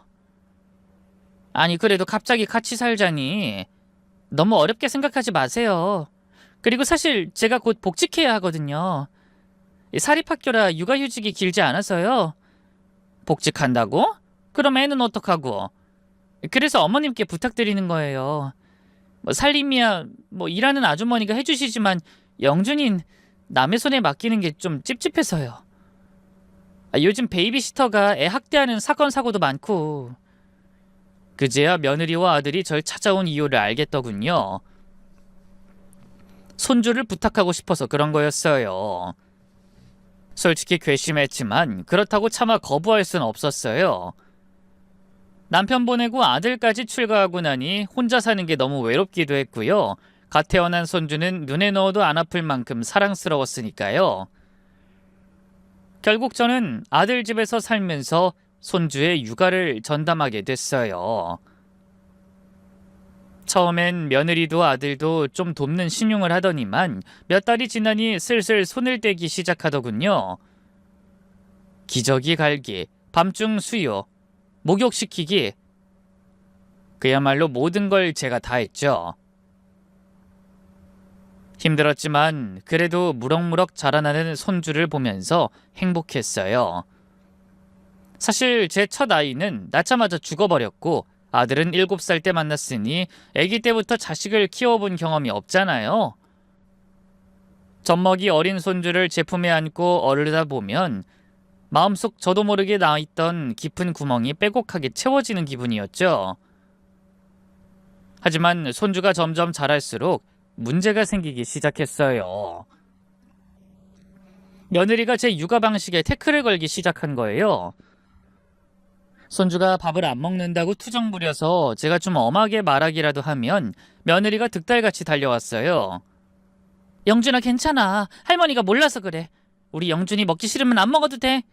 아니 그래도 갑자기 같이 살자니. 너무 어렵게 생각하지 마세요. 그리고 사실 제가 곧 복직해야 하거든요. 사립학교라 육아휴직이 길지 않아서요. 복직한다고? 그럼 애는 어떡하고? 그래서 어머님께 부탁드리는 거예요. 뭐 살림이야 뭐 일하는 아주머니가 해주시지만 영준인 남의 손에 맡기는 게 좀 찝찝해서요. 요즘 베이비시터가 애 학대하는 사건 사고도 많고. 그제야 며느리와 아들이 절 찾아온 이유를 알겠더군요. 손주를 부탁하고 싶어서 그런 거였어요. 솔직히 괘씸했지만 그렇다고 차마 거부할 순 없었어요. 남편 보내고 아들까지 출가하고 나니 혼자 사는 게 너무 외롭기도 했고요. 갓 태어난 손주는 눈에 넣어도 안 아플 만큼 사랑스러웠으니까요. 결국 저는 아들 집에서 살면서 손주의 육아를 전담하게 됐어요. 처음엔 며느리도 아들도 좀 돕는 신용을 하더니만 몇 달이 지나니 슬슬 손을 떼기 시작하더군요. 기저귀 갈기, 밤중 수유, 목욕시키기. 그야말로 모든 걸 제가 다 했죠. 힘들었지만 그래도 무럭무럭 자라나는 손주를 보면서 행복했어요. 사실 제 첫 아이는 낳자마자 죽어버렸고 아들은 7살 때 만났으니 아기 때부터 자식을 키워본 경험이 없잖아요. 젖먹이 어린 손주를 제 품에 안고 어르다 보면 마음속 저도 모르게 나있던 깊은 구멍이 빼곡하게 채워지는 기분이었죠. 하지만 손주가 점점 자랄수록 문제가 생기기 시작했어요. 며느리가 제 육아 방식에 태클을 걸기 시작한 거예요. 손주가 밥을 안 먹는다고 투정 부려서 제가 좀 엄하게 말하기라도 하면 며느리가 득달같이 달려왔어요. 영준아 괜찮아. 할머니가 몰라서 그래. 우리 영준이 먹기 싫으면 안 먹어도 돼.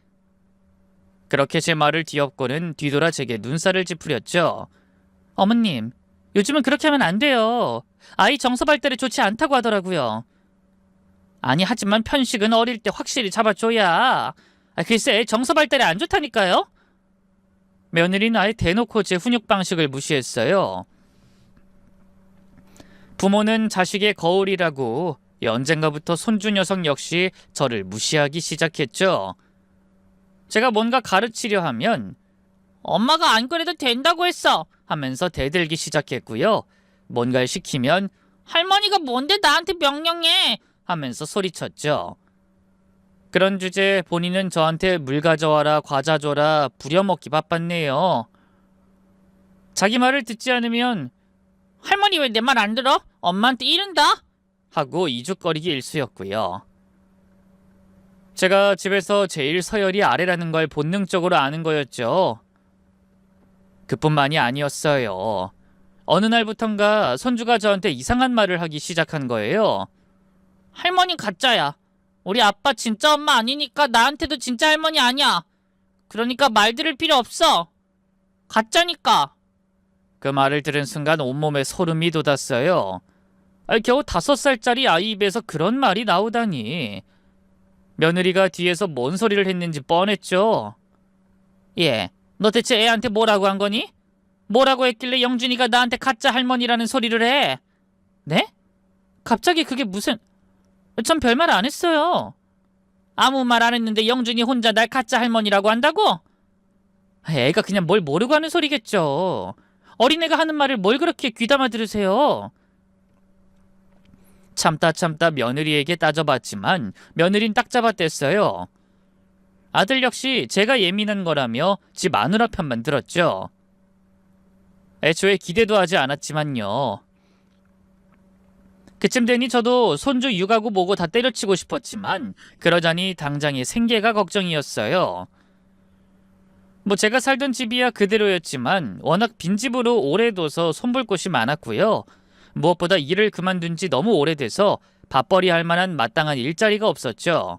그렇게 제 말을 뒤엎고는 뒤돌아 제게 눈살을 찌푸렸죠. 어머님, 요즘은 그렇게 하면 안 돼요. 아이 정서 발달에 좋지 않다고 하더라고요. 아니 하지만 편식은 어릴 때 확실히 잡아줘야. 글쎄 정서 발달에 안 좋다니까요. 며느리는 아예 대놓고 제 훈육 방식을 무시했어요. 부모는 자식의 거울이라고 언젠가부터 손주 녀석 역시 저를 무시하기 시작했죠. 제가 뭔가 가르치려 하면 엄마가 안 그래도 된다고 했어 하면서 대들기 시작했고요. 뭔가를 시키면 할머니가 뭔데 나한테 명령해 하면서 소리쳤죠. 그런 주제에 본인은 저한테 물 가져와라 과자 줘라 부려먹기 바빴네요. 자기 말을 듣지 않으면 할머니 왜 내 말 안 들어? 엄마한테 이른다 하고 이죽거리기 일쑤였고요. 제가 집에서 제일 서열이 아래라는 걸 본능적으로 아는 거였죠. 그뿐만이 아니었어요. 어느 날부턴가 손주가 저한테 이상한 말을 하기 시작한 거예요. 할머니 가짜야. 우리 아빠 진짜 엄마 아니니까 나한테도 진짜 할머니 아니야. 그러니까 말 들을 필요 없어. 가짜니까. 그 말을 들은 순간 온몸에 소름이 돋았어요. 겨우 5살짜리 아이 입에서 그런 말이 나오다니. 며느리가 뒤에서 뭔 소리를 했는지 뻔했죠. 예, 너 대체 애한테 뭐라고 한 거니? 뭐라고 했길래 영준이가 나한테 가짜 할머니라는 소리를 해? 네? 갑자기 그게 무슨... 전 별말 안 했어요. 아무 말 안 했는데 영준이 혼자 날 가짜 할머니라고 한다고? 애가 그냥 뭘 모르고 하는 소리겠죠. 어린애가 하는 말을 뭘 그렇게 귀담아 들으세요. 참다 며느리에게 따져봤지만 며느린 딱 잡아댔어요. 아들 역시 제가 예민한 거라며 지 마누라 편만 들었죠. 애초에 기대도 하지 않았지만요. 그쯤 되니 저도 손주 육아고 뭐고 다 때려치고 싶었지만 그러자니 당장의 생계가 걱정이었어요. 뭐 제가 살던 집이야 그대로였지만 워낙 빈집으로 오래 둬서 손볼 곳이 많았고요. 무엇보다 일을 그만둔 지 너무 오래돼서 밥벌이 할 만한 마땅한 일자리가 없었죠.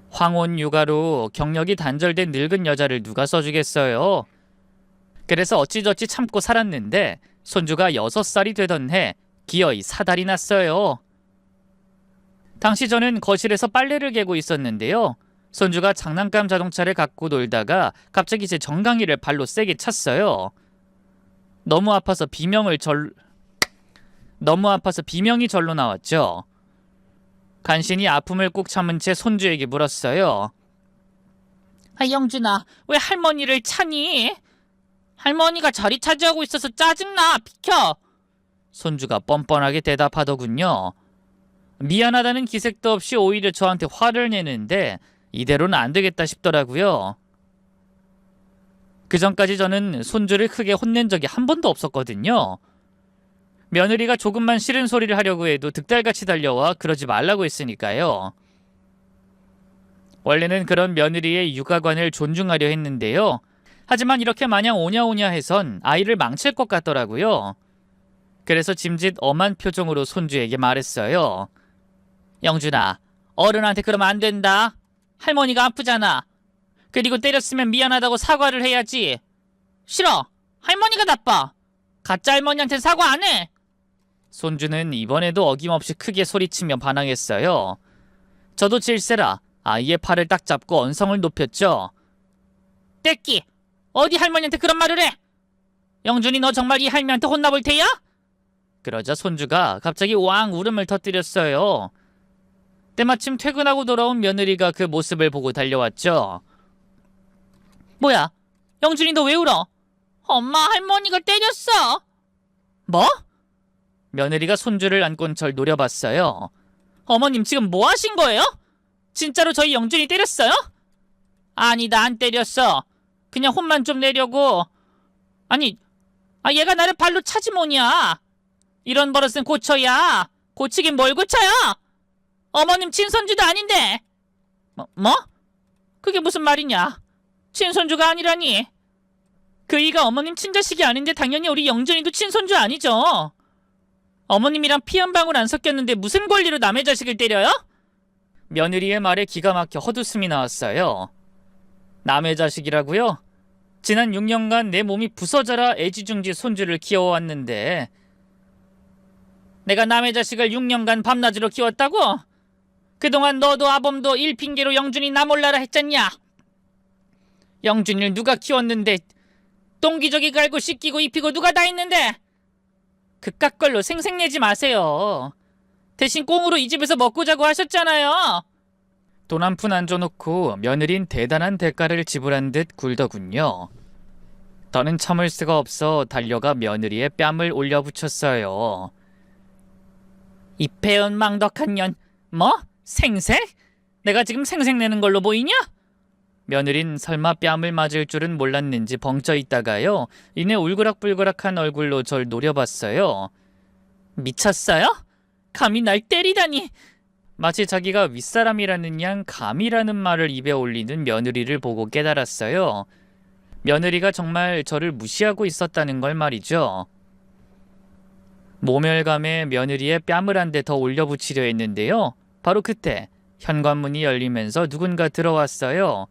황혼 육아로 경력이 단절된 늙은 여자를 누가 써주겠어요. 그래서 어찌저찌 참고 살았는데 손주가 6살이 되던 해 기어이 사달이 났어요. 당시 저는 거실에서 빨래를 개고 있었는데요. 손주가 장난감 자동차를 갖고 놀다가 갑자기 제 정강이를 발로 세게 찼어요. 너무 아파서 비명이 절로 나왔죠. 간신히 아픔을 꾹 참은 채 손주에게 물었어요. 영준아, 왜 할머니를 차니? 할머니가 자리 차지하고 있어서 짜증나. 비켜. 손주가 뻔뻔하게 대답하더군요. 미안하다는 기색도 없이 오히려 저한테 화를 내는데 이대로는 안 되겠다 싶더라고요. 그전까지 저는 손주를 크게 혼낸 적이 한 번도 없었거든요. 며느리가 조금만 싫은 소리를 하려고 해도 득달같이 달려와 그러지 말라고 했으니까요. 원래는 그런 며느리의 육아관을 존중하려 했는데요. 하지만 이렇게 마냥 오냐오냐 해선 아이를 망칠 것 같더라고요. 그래서 짐짓 엄한 표정으로 손주에게 말했어요. 영준아, 어른한테 그러면 안 된다. 할머니가 아프잖아. 그리고 때렸으면 미안하다고 사과를 해야지. 싫어. 할머니가 나빠. 가짜 할머니한테 사과 안 해. 손주는 이번에도 어김없이 크게 소리치며 반항했어요. 저도 질세라 아이의 팔을 딱 잡고 언성을 높였죠. 떼끼, 어디 할머니한테 그런 말을 해? 영준이 너 정말 이 할머니한테 혼나볼 테야? 그러자 손주가 갑자기 왕 울음을 터뜨렸어요. 때마침 퇴근하고 돌아온 며느리가 그 모습을 보고 달려왔죠. 뭐야? 영준이 너 왜 울어? 엄마, 할머니가 때렸어. 뭐? 며느리가 손주를 안곤 절 노려봤어요. 어머님 지금 뭐 하신 거예요? 진짜로 저희 영준이 때렸어요? 아니, 나 안 때렸어. 그냥 혼만 좀 내려고. 아니, 얘가 나를 발로 차지 뭐냐. 이런 버릇은 고쳐야. 고치긴 뭘 고쳐요? 어머님 친손주도 아닌데. 뭐? 그게 무슨 말이냐? 친손주가 아니라니. 그이가 어머님 친자식이 아닌데 당연히 우리 영준이도 친손주 아니죠. 어머님이랑 피 한 방울 안 섞였는데 무슨 권리로 남의 자식을 때려요? 며느리의 말에 기가 막혀 헛웃음이 나왔어요. 남의 자식이라고요? 지난 6년간 내 몸이 부서져라 애지중지 손주를 키워왔는데 내가 남의 자식을 6년간 밤낮으로 키웠다고? 그동안 너도 아범도 일 핑계로 영준이 나 몰라라 했잖냐? 영준이를 누가 키웠는데 똥기저귀 갈고 씻기고 입히고 누가 다 했는데? 그깟 걸로 생색내지 마세요. 대신 꽁으로 이 집에서 먹고 자고 하셨잖아요. 돈 한 푼 안 줘놓고 며느린 대단한 대가를 지불한 듯 굴더군요. 더는 참을 수가 없어 달려가 며느리의 뺨을 올려붙였어요. 이패연 망덕한 년. 뭐? 생색? 내가 지금 생색내는 걸로 보이냐? 며느린 설마 뺨을 맞을 줄은 몰랐는지 벙쪄 있다가요. 이내 울그락불그락한 얼굴로 절 노려봤어요. 미쳤어요? 감히 날 때리다니. 마치 자기가 윗사람이라는 양 감이라는 말을 입에 올리는 며느리를 보고 깨달았어요. 며느리가 정말 저를 무시하고 있었다는 걸 말이죠. 모멸감에 며느리의 뺨을 한 대 더 올려붙이려 했는데요. 바로 그때 현관문이 열리면서 누군가 들어왔어요.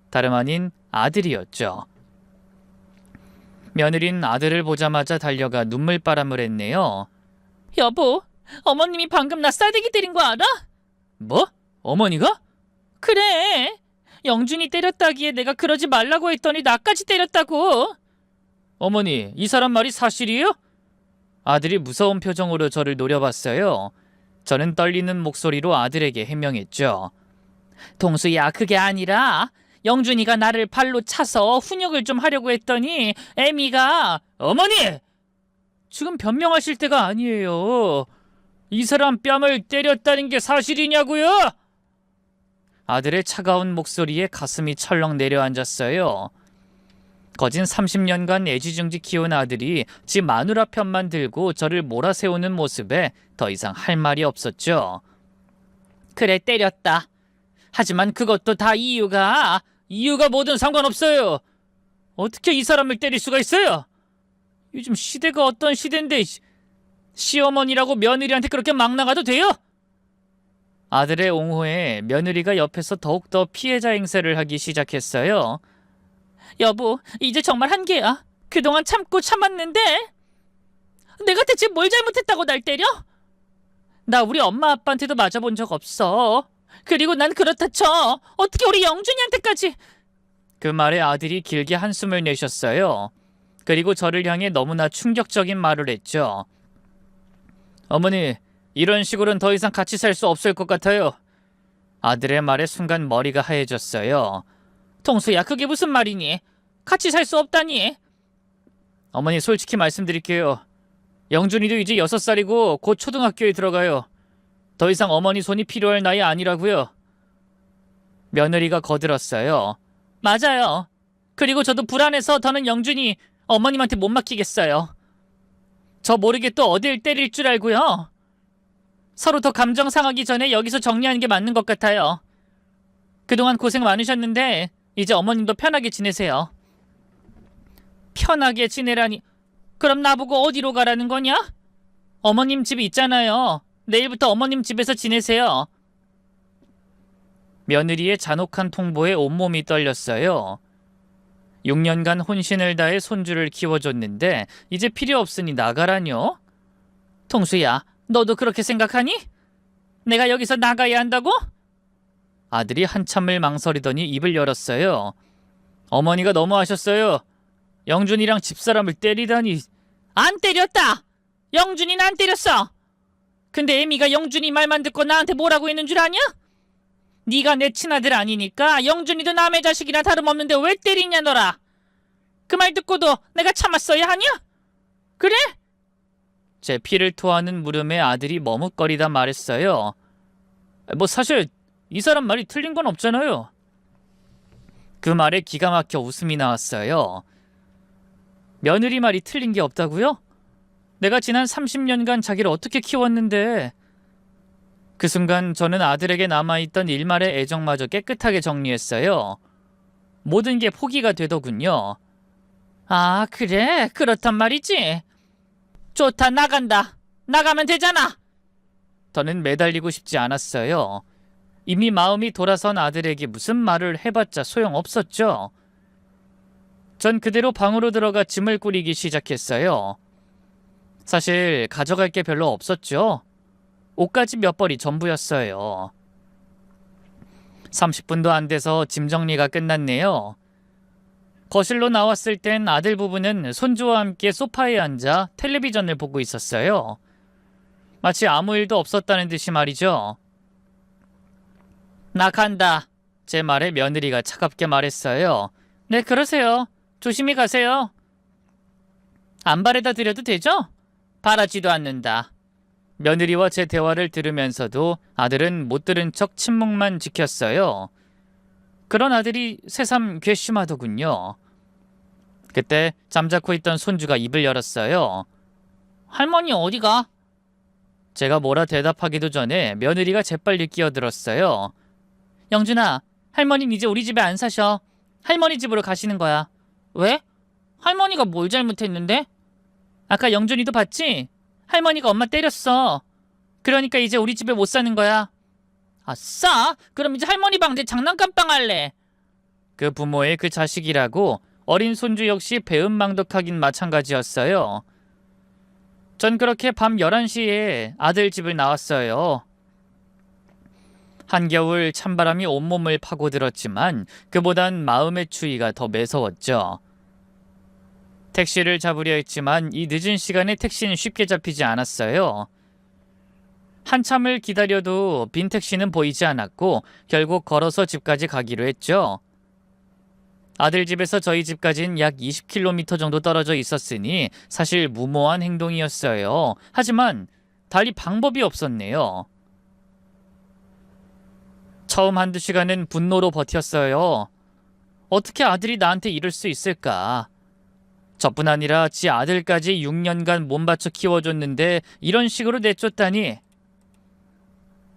다름 아닌 아들이었죠. 며느린 아들을 보자마자 달려가 눈물바람을 했네요. 여보, 어머님이 방금 나 싸대기 때린 거 알아? 뭐? 어머니가? 그래. 영준이 때렸다기에 내가 그러지 말라고 했더니 나까지 때렸다고. 어머니, 이 사람 말이 사실이에요? 아들이 무서운 표정으로 저를 노려봤어요. 저는 떨리는 목소리로 아들에게 해명했죠. 동수야, 그게 아니라 영준이가 나를 발로 차서 훈육을 좀 하려고 했더니 애미가 어머니! 지금 변명하실 때가 아니에요. 이 사람 뺨을 때렸다는 게 사실이냐고요? 아들의 차가운 목소리에 가슴이 철렁 내려앉았어요. 거진 30년간 애지중지 키운 아들이 지 마누라 편만 들고 저를 몰아세우는 모습에 더 이상 할 말이 없었죠. 그래, 때렸다. 하지만 그것도 다 이유가 뭐든 상관없어요. 어떻게 이 사람을 때릴 수가 있어요? 요즘 시대가 어떤 시대인데 시어머니라고 며느리한테 그렇게 막 나가도 돼요? 아들의 옹호에 며느리가 옆에서 더욱더 피해자 행세를 하기 시작했어요. 여보, 이제 정말 한계야. 그동안 참고 참았는데 내가 대체 뭘 잘못했다고 날 때려? 나 우리 엄마 아빠한테도 맞아본 적 없어. 그리고 난 그렇다 쳐. 어떻게 우리 영준이한테까지. 그 말에 아들이 길게 한숨을 내셨어요. 그리고 저를 향해 너무나 충격적인 말을 했죠. 어머니, 이런 식으로는 더 이상 같이 살 수 없을 것 같아요. 아들의 말에 순간 머리가 하얘졌어요. 통수야, 그게 무슨 말이니? 같이 살 수 없다니? 어머니, 솔직히 말씀드릴게요. 영준이도 이제 6살이고 곧 초등학교에 들어가요. 더 이상 어머니 손이 필요할 나이 아니라고요. 며느리가 거들었어요. 맞아요. 그리고 저도 불안해서 더는 영준이 어머님한테 못 맡기겠어요. 저 모르게 또 어딜 때릴 줄 알고요. 서로 더 감정 상하기 전에 여기서 정리하는 게 맞는 것 같아요. 그동안 고생 많으셨는데 이제 어머님도 편하게 지내세요. 편하게 지내라니. 그럼 나보고 어디로 가라는 거냐? 어머님 집이 있잖아요. 내일부터 어머님 집에서 지내세요. 며느리의 잔혹한 통보에 온몸이 떨렸어요. 6년간 혼신을 다해 손주를 키워줬는데 이제 필요 없으니 나가라뇨? 통수야, 너도 그렇게 생각하니? 내가 여기서 나가야 한다고? 아들이 한참을 망설이더니 입을 열었어요. 어머니가 너무하셨어요. 영준이랑 집사람을 때리다니. 안 때렸다. 영준이는 안 때렸어. 근데 애미가 영준이 말만 듣고 나한테 뭐라고 했는 줄 아냐? 네가 내 친아들 아니니까 영준이도 남의 자식이나 다름없는데 왜 때리냐 너라. 그 말 듣고도 내가 참았어야 하냐? 그래? 제 피를 토하는 물음에 아들이 머뭇거리다 말했어요. 뭐 사실 이 사람 말이 틀린 건 없잖아요. 그 말에 기가 막혀 웃음이 나왔어요. 며느리 말이 틀린 게 없다고요? 내가 지난 30년간 자기를 어떻게 키웠는데. 그 순간 저는 아들에게 남아있던 일말의 애정마저 깨끗하게 정리했어요. 모든 게 포기가 되더군요. 아, 그래? 그렇단 말이지? 좋다, 나간다. 나가면 되잖아. 저는 매달리고 싶지 않았어요. 이미 마음이 돌아선 아들에게 무슨 말을 해봤자 소용없었죠. 전 그대로 방으로 들어가 짐을 꾸리기 시작했어요. 사실 가져갈 게 별로 없었죠. 옷까지 몇 벌이 전부였어요. 30분도 안 돼서 짐 정리가 끝났네요. 거실로 나왔을 땐 아들 부부는 손주와 함께 소파에 앉아 텔레비전을 보고 있었어요. 마치 아무 일도 없었다는 듯이 말이죠. 나 간다. 제 말에 며느리가 차갑게 말했어요. 네, 그러세요. 조심히 가세요. 안 바래다 드려도 되죠? 바라지도 않는다. 며느리와 제 대화를 들으면서도 아들은 못 들은 척 침묵만 지켰어요. 그런 아들이 새삼 괘씸하더군요. 그때 잠자코 있던 손주가 입을 열었어요. 할머니 어디가? 제가 뭐라 대답하기도 전에 며느리가 재빨리 끼어들었어요. 영준아, 할머니는 이제 우리 집에 안 사셔. 할머니 집으로 가시는 거야. 왜? 할머니가 뭘 잘못했는데? 아까 영준이도 봤지? 할머니가 엄마 때렸어. 그러니까 이제 우리 집에 못 사는 거야. 아싸! 그럼 이제 할머니 방 내 장난감방 할래. 그 부모의 그 자식이라고 어린 손주 역시 배은망덕하긴 마찬가지였어요. 전 그렇게 밤 11시에 아들 집을 나왔어요. 한겨울 찬바람이 온몸을 파고들었지만 그보단 마음의 추위가 더 매서웠죠. 택시를 잡으려 했지만 이 늦은 시간에 택시는 쉽게 잡히지 않았어요. 한참을 기다려도 빈 택시는 보이지 않았고 결국 걸어서 집까지 가기로 했죠. 아들 집에서 저희 집까지는 약 20km 정도 떨어져 있었으니 사실 무모한 행동이었어요. 하지만 달리 방법이 없었네요. 처음 한두 시간은 분노로 버텼어요. 어떻게 아들이 나한테 이럴 수 있을까? 저뿐 아니라 지 아들까지 6년간 몸바쳐 키워줬는데 이런 식으로 내쫓다니.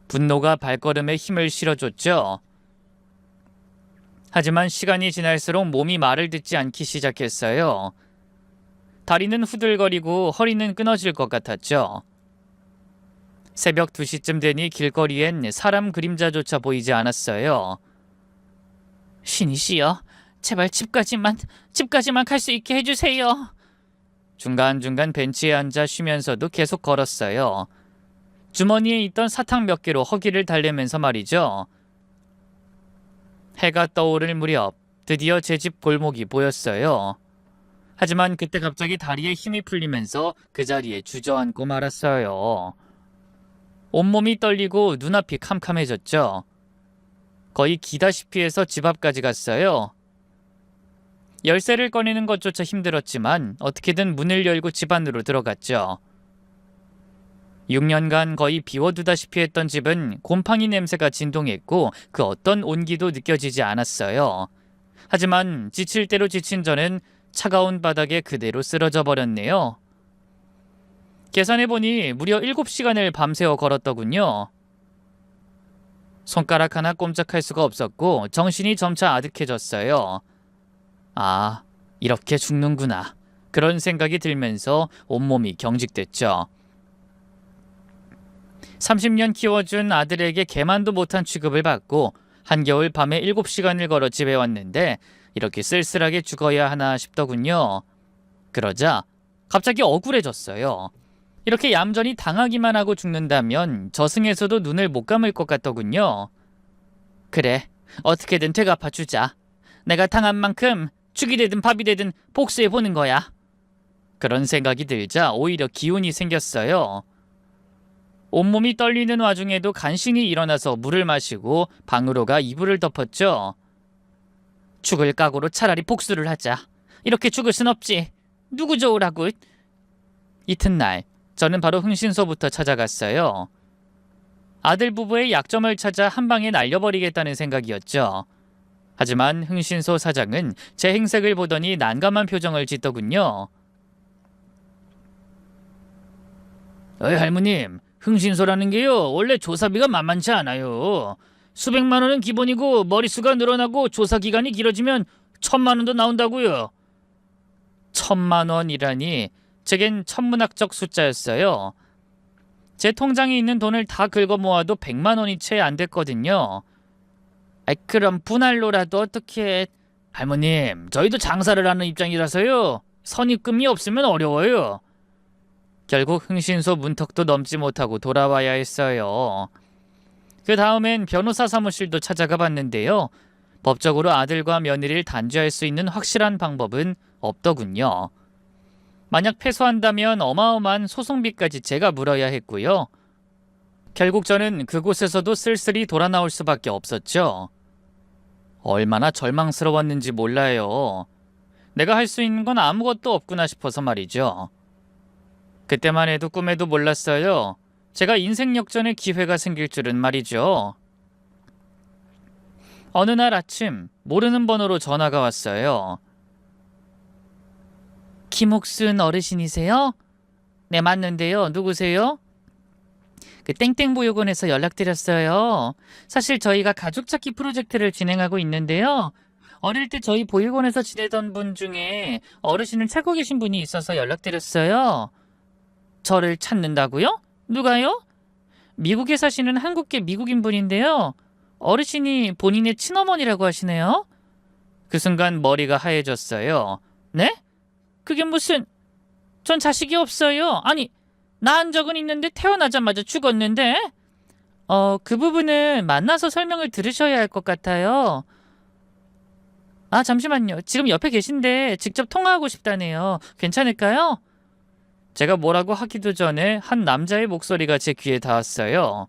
분노가 발걸음에 힘을 실어줬죠. 하지만 시간이 지날수록 몸이 말을 듣지 않기 시작했어요. 다리는 후들거리고 허리는 끊어질 것 같았죠. 새벽 2시쯤 되니 길거리엔 사람 그림자조차 보이지 않았어요. 신이시여, 제발 집까지만 갈 수 있게 해주세요. 중간중간 벤치에 앉아 쉬면서도 계속 걸었어요. 주머니에 있던 사탕 몇 개로 허기를 달래면서 말이죠. 해가 떠오를 무렵 드디어 제 집 골목이 보였어요. 하지만 그때 갑자기 다리에 힘이 풀리면서 그 자리에 주저앉고 말았어요. 온몸이 떨리고 눈앞이 캄캄해졌죠. 거의 기다시피 해서 집 앞까지 갔어요. 열쇠를 꺼내는 것조차 힘들었지만 어떻게든 문을 열고 집 안으로 들어갔죠. 6년간 거의 비워두다시피 했던 집은 곰팡이 냄새가 진동했고 그 어떤 온기도 느껴지지 않았어요. 하지만 지칠 대로 지친 저는 차가운 바닥에 그대로 쓰러져 버렸네요. 계산해보니 무려 7시간을 밤새워 걸었더군요. 손가락 하나 꼼짝할 수가 없었고 정신이 점차 아득해졌어요. 아, 이렇게 죽는구나. 그런 생각이 들면서 온몸이 경직됐죠. 30년 키워준 아들에게 개만도 못한 취급을 받고 한겨울 밤에 7시간을 걸어 집에 왔는데 이렇게 쓸쓸하게 죽어야 하나 싶더군요. 그러자 갑자기 억울해졌어요. 이렇게 얌전히 당하기만 하고 죽는다면 저승에서도 눈을 못 감을 것 같더군요. 그래, 어떻게든 되갚아주자. 내가 당한 만큼 죽이 되든 밥이 되든 복수해보는 거야. 그런 생각이 들자 오히려 기운이 생겼어요. 온몸이 떨리는 와중에도 간신히 일어나서 물을 마시고 방으로 가 이불을 덮었죠. 죽을 각오로 차라리 복수를 하자. 이렇게 죽을 순 없지. 누구 좋으라고. 이튿날 저는 바로 흥신소부터 찾아갔어요. 아들 부부의 약점을 찾아 한 방에 날려버리겠다는 생각이었죠. 하지만 흥신소 사장은 제 행색을 보더니 난감한 표정을 짓더군요. 어이 할머님, 흥신소라는 게요 원래 조사비가 만만치 않아요. 수백만 원은 기본이고 머릿수가 늘어나고 조사 기간이 길어지면 1,000만 원도 나온다고요. 1,000만 원이라니 제겐 천문학적 숫자였어요. 제 통장에 있는 돈을 다 긁어 모아도 100만 원이 채 안 됐거든요. 그럼 분할로라도 어떻게... 할머님, 저희도 장사를 하는 입장이라서요. 선입금이 없으면 어려워요. 결국 흥신소 문턱도 넘지 못하고 돌아와야 했어요. 그 다음엔 변호사 사무실도 찾아가 봤는데요. 법적으로 아들과 며느리를 단죄할 수 있는 확실한 방법은 없더군요. 만약 패소한다면 어마어마한 소송비까지 제가 물어야 했고요. 결국 저는 그곳에서도 쓸쓸히 돌아 나올 수밖에 없었죠. 얼마나 절망스러웠는지 몰라요. 내가 할 수 있는 건 아무것도 없구나 싶어서 말이죠. 그때만 해도 꿈에도 몰랐어요. 제가 인생 역전의 기회가 생길 줄은 말이죠. 어느 날 아침 모르는 번호로 전화가 왔어요. 김옥순 어르신이세요? 네, 맞는데요. 누구세요? 그 땡땡보육원에서 연락드렸어요. 사실 저희가 가족찾기 프로젝트를 진행하고 있는데요. 어릴 때 저희 보육원에서 지내던 분 중에 어르신을 찾고 계신 분이 있어서 연락드렸어요. 저를 찾는다고요? 누가요? 미국에 사시는 한국계 미국인 분인데요. 어르신이 본인의 친어머니라고 하시네요. 그 순간 머리가 하얘졌어요. 네? 그게 무슨... 전 자식이 없어요. 아니, 낳은 적은 있는데 태어나자마자 죽었는데? 그 부분은 만나서 설명을 들으셔야 할 것 같아요. 아, 잠시만요. 지금 옆에 계신데 직접 통화하고 싶다네요. 괜찮을까요? 제가 뭐라고 하기도 전에 한 남자의 목소리가 제 귀에 닿았어요.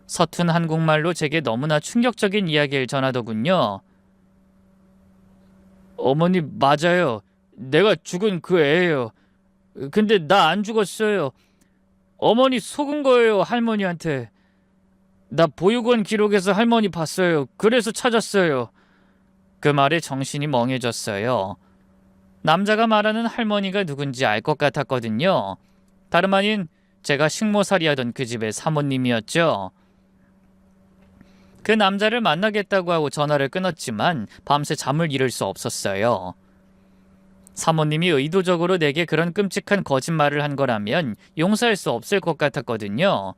서툰 한국말로 제게 너무나 충격적인 이야기를 전하더군요. 어머니 맞아요. 내가 죽은 그 애예요. 근데 나 안 죽었어요. 어머니 속은 거예요, 할머니한테. 나 보육원 기록에서 할머니 봤어요. 그래서 찾았어요. 그 말에 정신이 멍해졌어요. 남자가 말하는 할머니가 누군지 알 것 같았거든요. 다름 아닌 제가 식모살이하던 그 집의 사모님이었죠. 그 남자를 만나겠다고 하고 전화를 끊었지만 밤새 잠을 이룰 수 없었어요. 사모님이 의도적으로 내게 그런 끔찍한 거짓말을 한 거라면 용서할 수 없을 것 같았거든요.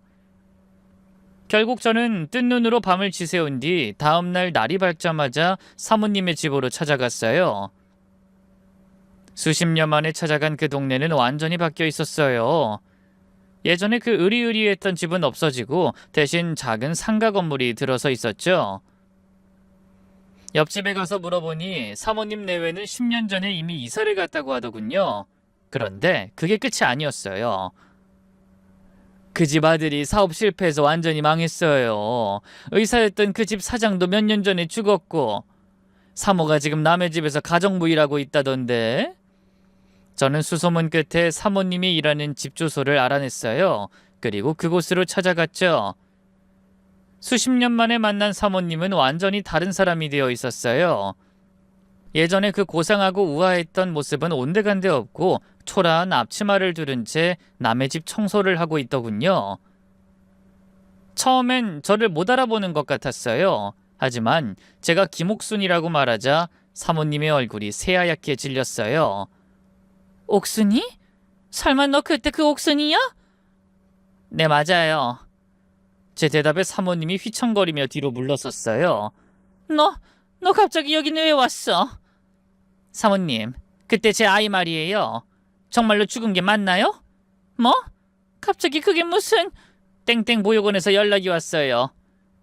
결국 저는 뜬 눈으로 밤을 지새운 뒤 다음날 날이 밝자마자 사모님의 집으로 찾아갔어요. 수십 년 만에 찾아간 그 동네는 완전히 바뀌어 있었어요. 예전에 그 으리으리했던 집은 없어지고 대신 작은 상가 건물이 들어서 있었죠. 옆집에 가서 물어보니 사모님 내외는 10년 전에 이미 이사를 갔다고 하더군요. 그런데 그게 끝이 아니었어요. 그 집 아들이 사업 실패해서 완전히 망했어요. 의사였던 그 집 사장도 몇 년 전에 죽었고, 사모가 지금 남의 집에서 가정부 일하고 있다던데. 저는 수소문 끝에 사모님이 일하는 집 주소를 알아냈어요. 그리고 그곳으로 찾아갔죠. 수십 년 만에 만난 사모님은 완전히 다른 사람이 되어 있었어요. 예전에 그 고상하고 우아했던 모습은 온데간데 없고 초라한 앞치마를 두른 채 남의 집 청소를 하고 있더군요. 처음엔 저를 못 알아보는 것 같았어요. 하지만 제가 김옥순이라고 말하자 사모님의 얼굴이 새하얗게 질렸어요. 옥순이? 설마 너 그때 그 옥순이야? 네, 맞아요. 제 대답에 사모님이 휘청거리며 뒤로 물러섰어요. 너 갑자기 여기는 왜 왔어? 사모님, 그때 제 아이 말이에요. 정말로 죽은 게 맞나요? 뭐? 갑자기 그게 무슨... 땡땡 보육원에서 연락이 왔어요.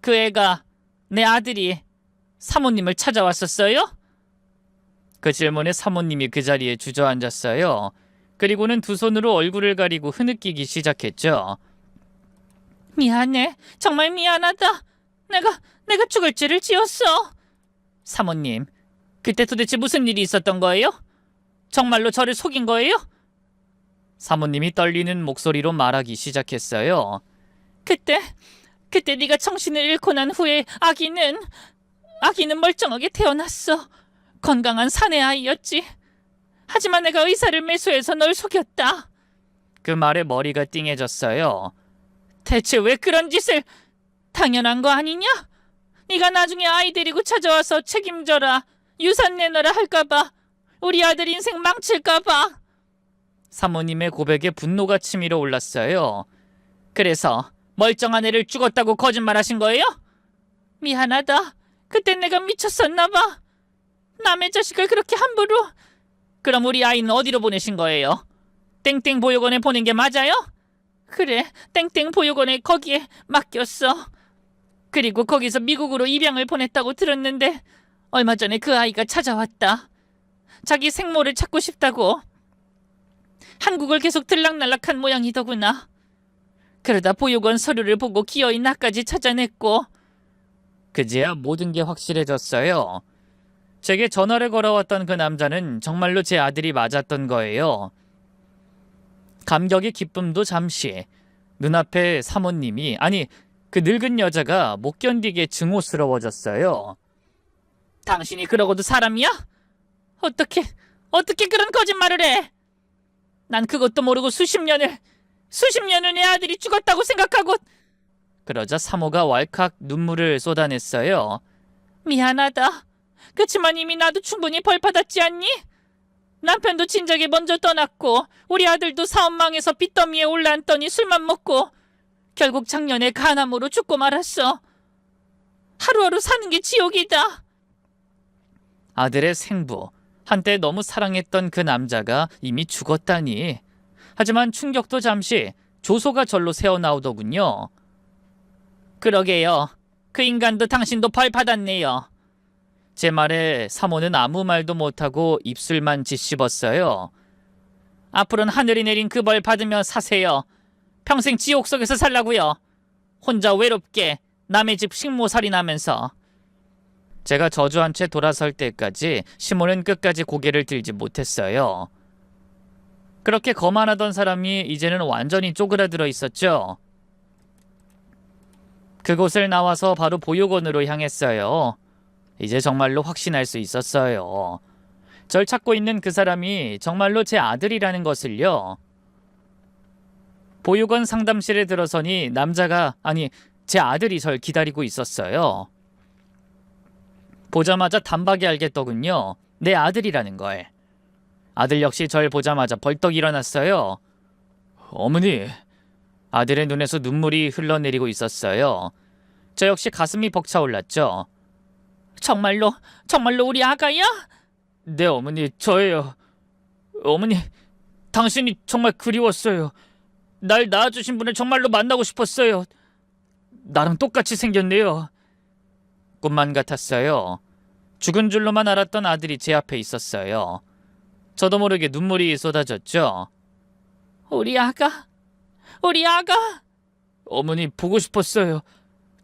그 애가, 내 아들이 사모님을 찾아왔었어요? 그 질문에 사모님이 그 자리에 주저앉았어요. 그리고는 두 손으로 얼굴을 가리고 흐느끼기 시작했죠. 미안해. 정말 미안하다. 내가 죽을 죄를 지었어. 사모님, 그때 도대체 무슨 일이 있었던 거예요? 정말로 저를 속인 거예요? 사모님이 떨리는 목소리로 말하기 시작했어요. 그때 네가 정신을 잃고 난 후에 아기는 멀쩡하게 태어났어. 건강한 사내 아이였지. 하지만 내가 의사를 매수해서 널 속였다. 그 말에 머리가 띵해졌어요. 대체 왜 그런 짓을... 당연한 거 아니냐? 네가 나중에 아이 데리고 찾아와서 책임져라, 유산 내놔라 할까봐, 우리 아들 인생 망칠까봐. 사모님의 고백에 분노가 치밀어 올랐어요. 그래서 멀쩡한 애를 죽었다고 거짓말하신 거예요? 미안하다. 그때 내가 미쳤었나봐. 남의 자식을 그렇게 함부로... 그럼 우리 아이는 어디로 보내신 거예요? 땡땡 보육원에 보낸 게 맞아요? 그래, 땡땡 보육원에 거기에 맡겼어. 그리고 거기서 미국으로 입양을 보냈다고 들었는데 얼마 전에 그 아이가 찾아왔다. 자기 생모를 찾고 싶다고. 한국을 계속 들락날락한 모양이더구나. 그러다 보육원 서류를 보고 기어이 나까지 찾아냈고. 그제야 모든 게 확실해졌어요. 제게 전화를 걸어왔던 그 남자는 정말로 제 아들이 맞았던 거예요. 감격의 기쁨도 잠시. 눈앞에 사모님이, 아니 그 늙은 여자가 못 견디게 증오스러워졌어요. 당신이 그러고도 사람이야? 어떻게 그런 거짓말을 해? 난 그것도 모르고 수십 년을 내 아들이 죽었다고 생각하고... 그러자 사모가 왈칵 눈물을 쏟아냈어요. 미안하다. 그치만 이미 나도 충분히 벌받았지 않니? 남편도 진작에 먼저 떠났고 우리 아들도 사업 망해서 빚더미에 올라앉더니 술만 먹고 결국 작년에 간암으로 죽고 말았어. 하루하루 사는 게 지옥이다. 아들의 생부, 한때 너무 사랑했던 그 남자가 이미 죽었다니. 하지만 충격도 잠시. 조소가 절로 새어나오더군요. 그러게요. 그 인간도 당신도 벌 받았네요. 제 말에 사모는 아무 말도 못하고 입술만 짓씹었어요. 앞으로는 하늘이 내린 그 벌 받으며 사세요. 평생 지옥 속에서 살라고요. 혼자 외롭게 남의 집 식모살인하면서. 제가 저주한 채 돌아설 때까지 시몬은 끝까지 고개를 들지 못했어요. 그렇게 거만하던 사람이 이제는 완전히 쪼그라들어 있었죠. 그곳을 나와서 바로 보육원으로 향했어요. 이제 정말로 확신할 수 있었어요. 절 찾고 있는 그 사람이 정말로 제 아들이라는 것을요. 보육원 상담실에 들어서니 남자가, 아니 제 아들이 절 기다리고 있었어요. 보자마자 단박에 알겠더군요. 내 아들이라는 걸. 아들 역시 절 보자마자 벌떡 일어났어요. 어머니. 아들의 눈에서 눈물이 흘러내리고 있었어요. 저 역시 가슴이 벅차올랐죠. 정말로 우리 아가야? 네, 어머니, 저예요. 어머니, 당신이 정말 그리웠어요. 날 낳아주신 분을 정말로 만나고 싶었어요. 나랑 똑같이 생겼네요. 꿈만 같았어요. 죽은 줄로만 알았던 아들이 제 앞에 있었어요. 저도 모르게 눈물이 쏟아졌죠. 우리 아가, 우리 아가. 어머니 보고 싶었어요.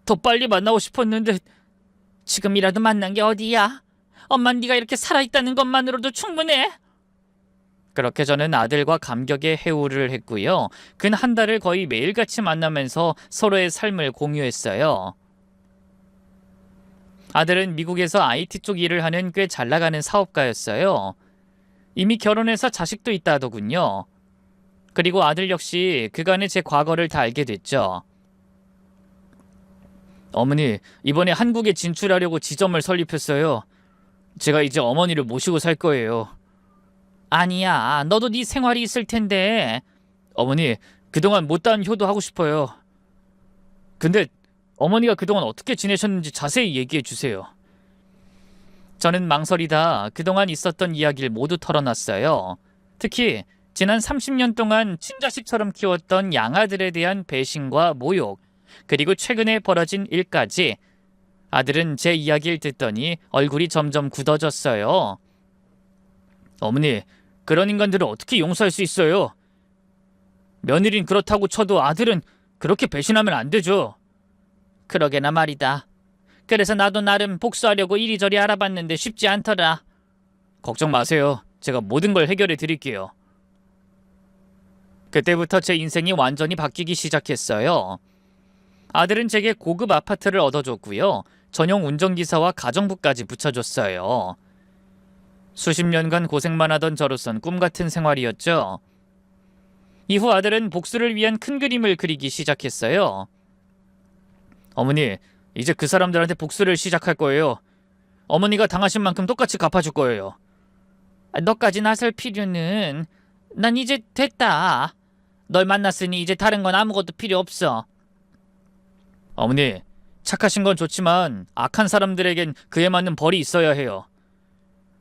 더 빨리 만나고 싶었는데. 지금이라도 만난 게 어디야? 엄만 네가 이렇게 살아있다는 것만으로도 충분해. 그렇게 저는 아들과 감격의 해우를 했고요. 근 한 달을 거의 매일같이 만나면서 서로의 삶을 공유했어요. 아들은 미국에서 IT 쪽 일을 하는 꽤 잘나가는 사업가였어요. 이미 결혼해서 자식도 있다 하더군요. 그리고 아들 역시 그간의 제 과거를 다 알게 됐죠. 어머니, 이번에 한국에 진출하려고 지점을 설립했어요. 제가 이제 어머니를 모시고 살 거예요. 아니야, 너도 네 생활이 있을 텐데. 어머니, 그동안 못다한 효도하고 싶어요. 근데 어머니가 그동안 어떻게 지내셨는지 자세히 얘기해 주세요. 저는 망설이다 그동안 있었던 이야기를 모두 털어놨어요. 특히 지난 30년 동안 친자식처럼 키웠던 양아들에 대한 배신과 모욕, 그리고 최근에 벌어진 일까지. 아들은 제 이야기를 듣더니 얼굴이 점점 굳어졌어요. 어머니, 그런 인간들을 어떻게 용서할 수 있어요? 며느린 그렇다고 쳐도 아들은 그렇게 배신하면 안 되죠. 그러게나 말이다. 그래서 나도 나름 복수하려고 이리저리 알아봤는데 쉽지 않더라. 걱정 마세요. 제가 모든 걸 해결해 드릴게요. 그때부터 제 인생이 완전히 바뀌기 시작했어요. 아들은 제게 고급 아파트를 얻어줬고요. 전용 운전기사와 가정부까지 붙여줬어요. 수십 년간 고생만 하던 저로선 꿈같은 생활이었죠. 이후 아들은 복수를 위한 큰 그림을 그리기 시작했어요. 어머니, 이제 그 사람들한테 복수를 시작할 거예요. 어머니가 당하신 만큼 똑같이 갚아줄 거예요. 너까지 나설 필요는... 난 이제 됐다. 널 만났으니 이제 다른 건 아무것도 필요 없어. 어머니, 착하신 건 좋지만 악한 사람들에겐 그에 맞는 벌이 있어야 해요.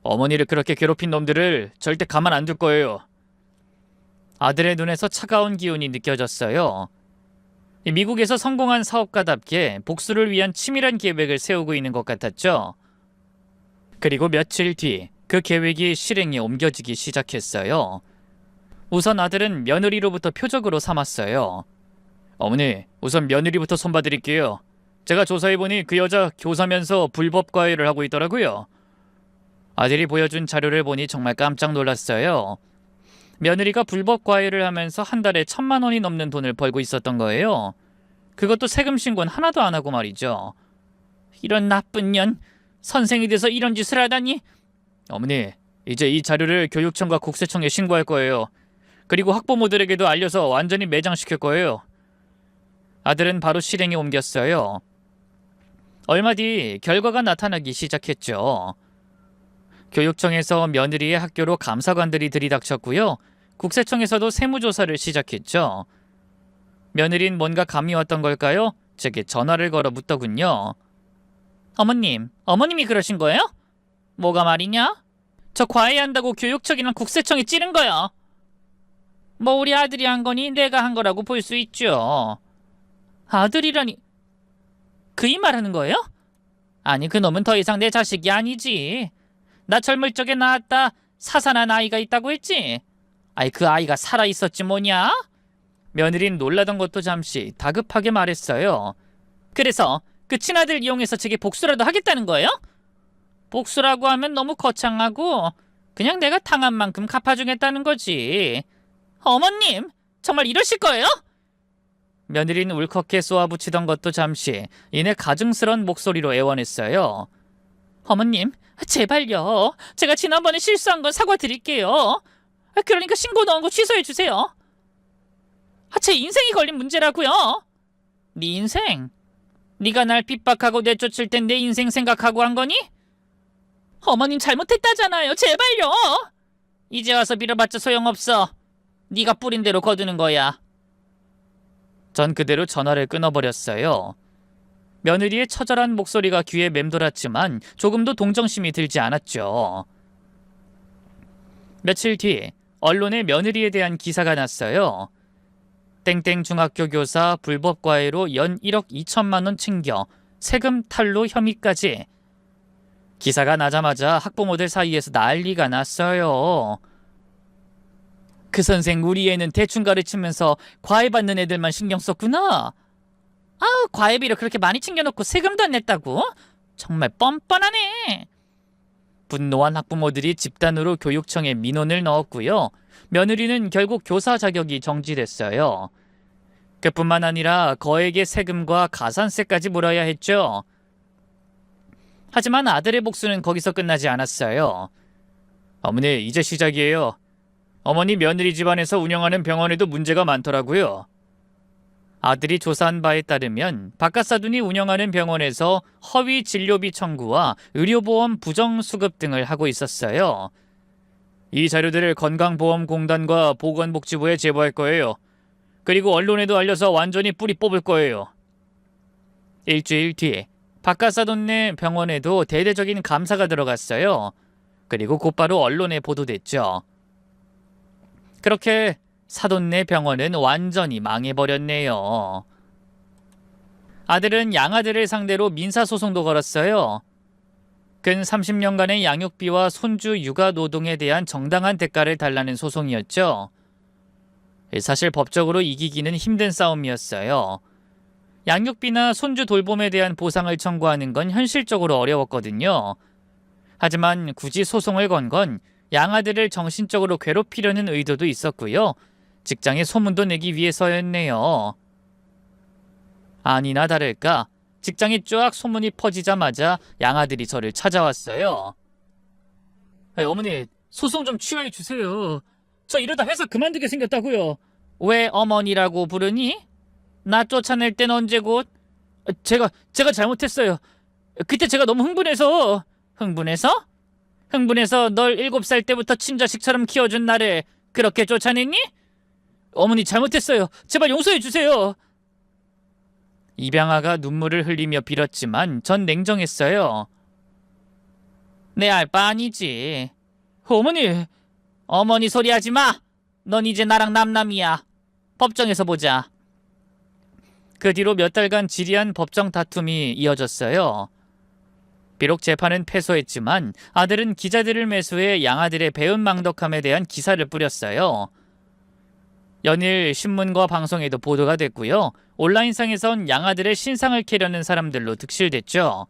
어머니를 그렇게 괴롭힌 놈들을 절대 가만 안 둘 거예요. 아들의 눈에서 차가운 기운이 느껴졌어요. 미국에서 성공한 사업가답게 복수를 위한 치밀한 계획을 세우고 있는 것 같았죠. 그리고 며칠 뒤 그 계획이 실행에 옮겨지기 시작했어요. 우선 아들은 며느리로부터 표적으로 삼았어요. 어머니, 우선 며느리부터 손봐드릴게요. 제가 조사해보니 그 여자 교사면서 불법 과외를 하고 있더라고요. 아들이 보여준 자료를 보니 정말 깜짝 놀랐어요. 며느리가 불법 과외를 하면서 한 달에 1,000만 원이 넘는 돈을 벌고 있었던 거예요. 그것도 세금 신고는 하나도 안 하고 말이죠. 이런 나쁜 년, 선생이 돼서 이런 짓을 하다니. 어머니, 이제 이 자료를 교육청과 국세청에 신고할 거예요. 그리고 학부모들에게도 알려서 완전히 매장시킬 거예요. 아들은 바로 실행에 옮겼어요. 얼마 뒤 결과가 나타나기 시작했죠. 교육청에서 며느리의 학교로 감사관들이 들이닥쳤고요. 국세청에서도 세무조사를 시작했죠. 며느린 뭔가 감이 왔던 걸까요? 제게 전화를 걸어 묻더군요. 어머님이 그러신 거예요? 뭐가 말이냐? 저 과외한다고 교육청이랑 국세청이 찌른 거야. 뭐 우리 아들이 한 거니 내가 한 거라고 볼 수 있죠. 아들이라니... 그 이 말하는 거예요? 아니, 그놈은 더 이상 내 자식이 아니지. 나 젊을 적에 낳았다 사산한 아이가 있다고 했지. 아이, 그 아이가 살아있었지 뭐냐? 며느린 놀라던 것도 잠시 다급하게 말했어요. 그래서 그 친아들 이용해서 제게 복수라도 하겠다는 거예요? 복수라고 하면 너무 거창하고 그냥 내가 당한 만큼 갚아주겠다는 거지. 어머님, 정말 이러실 거예요? 며느리는 울컥해 쏘아붙이던 것도 잠시 이내 가증스런 목소리로 애원했어요. 어머님, 제발요. 제가 지난번에 실수한 건 사과드릴게요. 그러니까 신고 넣은 거 취소해주세요. 제 인생이 걸린 문제라고요. 네 인생? 네가 날 핍박하고 내쫓을 땐 내 인생 생각하고 한 거니? 어머님 잘못했다잖아요. 제발요. 이제 와서 빌어봤자 소용없어. 네가 뿌린 대로 거두는 거야. 전 그대로 전화를 끊어버렸어요. 며느리의 처절한 목소리가 귀에 맴돌았지만 조금도 동정심이 들지 않았죠. 며칠 뒤 언론에 며느리에 대한 기사가 났어요. 땡땡 중학교 교사 불법 과외로 연 1억 2천만 원 챙겨 세금 탈루 혐의까지. 기사가 나자마자 학부모들 사이에서 난리가 났어요. 그 선생 우리 애는 대충 가르치면서 과외 받는 애들만 신경 썼구나. 아우, 과외비를 그렇게 많이 챙겨놓고 세금도 안 냈다고? 정말 뻔뻔하네. 분노한 학부모들이 집단으로 교육청에 민원을 넣었고요. 며느리는 결국 교사 자격이 정지됐어요. 그뿐만 아니라 거액의 세금과 가산세까지 물어야 했죠. 하지만 아들의 복수는 거기서 끝나지 않았어요. 어머니, 이제 시작이에요. 어머니 며느리 집안에서 운영하는 병원에도 문제가 많더라고요. 아들이 조사한 바에 따르면 바깥사돈이 운영하는 병원에서 허위 진료비 청구와 의료보험 부정수급 등을 하고 있었어요. 이 자료들을 건강보험공단과 보건복지부에 제보할 거예요. 그리고 언론에도 알려서 완전히 뿌리 뽑을 거예요. 일주일 뒤에 바깥사돈네 병원에도 대대적인 감사가 들어갔어요. 그리고 곧바로 언론에 보도됐죠. 그렇게 사돈네 병원은 완전히 망해버렸네요. 아들은 양아들을 상대로 민사소송도 걸었어요. 근 30년간의 양육비와 손주 육아 노동에 대한 정당한 대가를 달라는 소송이었죠. 사실 법적으로 이기기는 힘든 싸움이었어요. 양육비나 손주 돌봄에 대한 보상을 청구하는 건 현실적으로 어려웠거든요. 하지만 굳이 소송을 건 건 양아들을 정신적으로 괴롭히려는 의도도 있었고요. 직장에 소문도 내기 위해서였네요. 아니나 다를까 직장에 쫙 소문이 퍼지자마자 양아들이 저를 찾아왔어요. 어머니, 소송 좀 취하해 주세요. 저 이러다 회사 그만두게 생겼다고요. 왜 어머니라고 부르니? 나 쫓아낼 땐 언제 곧? 제가 잘못했어요. 그때 제가 너무 흥분해서. 흥분해서 널 7살 때부터 친자식처럼 키워준 나를 그렇게 쫓아냈니? 어머니, 잘못했어요. 제발 용서해 주세요. 입양아가 눈물을 흘리며 빌었지만 전 냉정했어요. 내 알 바 아니지. 어머니 소리 하지 마. 넌 이제 나랑 남남이야. 법정에서 보자. 그 뒤로 몇 달간 지리한 법정 다툼이 이어졌어요. 비록 재판은 패소했지만 아들은 기자들을 매수해 양아들의 배은망덕함에 대한 기사를 뿌렸어요. 연일 신문과 방송에도 보도가 됐고요. 온라인상에선 양아들의 신상을 캐려는 사람들로 득실됐죠.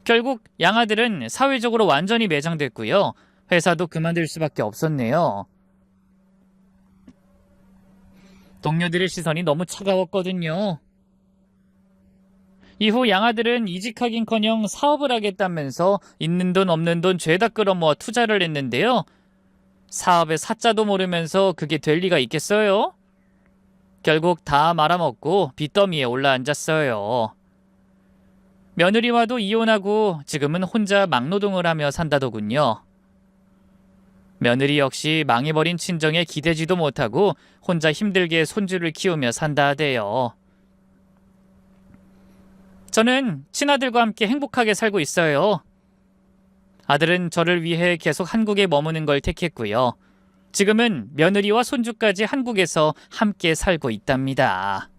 결국 양아들은 사회적으로 완전히 매장됐고요. 회사도 그만둘 수밖에 없었네요. 동료들의 시선이 너무 차가웠거든요. 이후 양아들은 이직하긴커녕 사업을 하겠다면서 있는 돈 없는 돈 죄다 끌어모아 투자를 했는데요. 사업의 사자도 모르면서 그게 될 리가 있겠어요? 결국 다 말아먹고 빚더미에 올라앉았어요. 며느리와도 이혼하고 지금은 혼자 막노동을 하며 산다더군요. 며느리 역시 망해버린 친정에 기대지도 못하고 혼자 힘들게 손주를 키우며 산다 하대요. 저는 친아들과 함께 행복하게 살고 있어요. 아들은 저를 위해 계속 한국에 머무는 걸 택했고요. 지금은 며느리와 손주까지 한국에서 함께 살고 있답니다.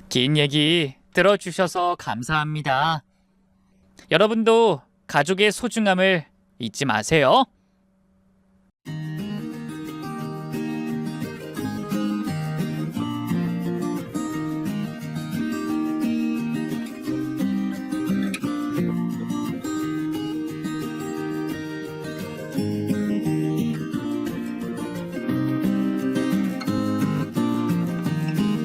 긴 얘기 들어주셔서 감사합니다. 여러분도 가족의 소중함을 잊지 마세요.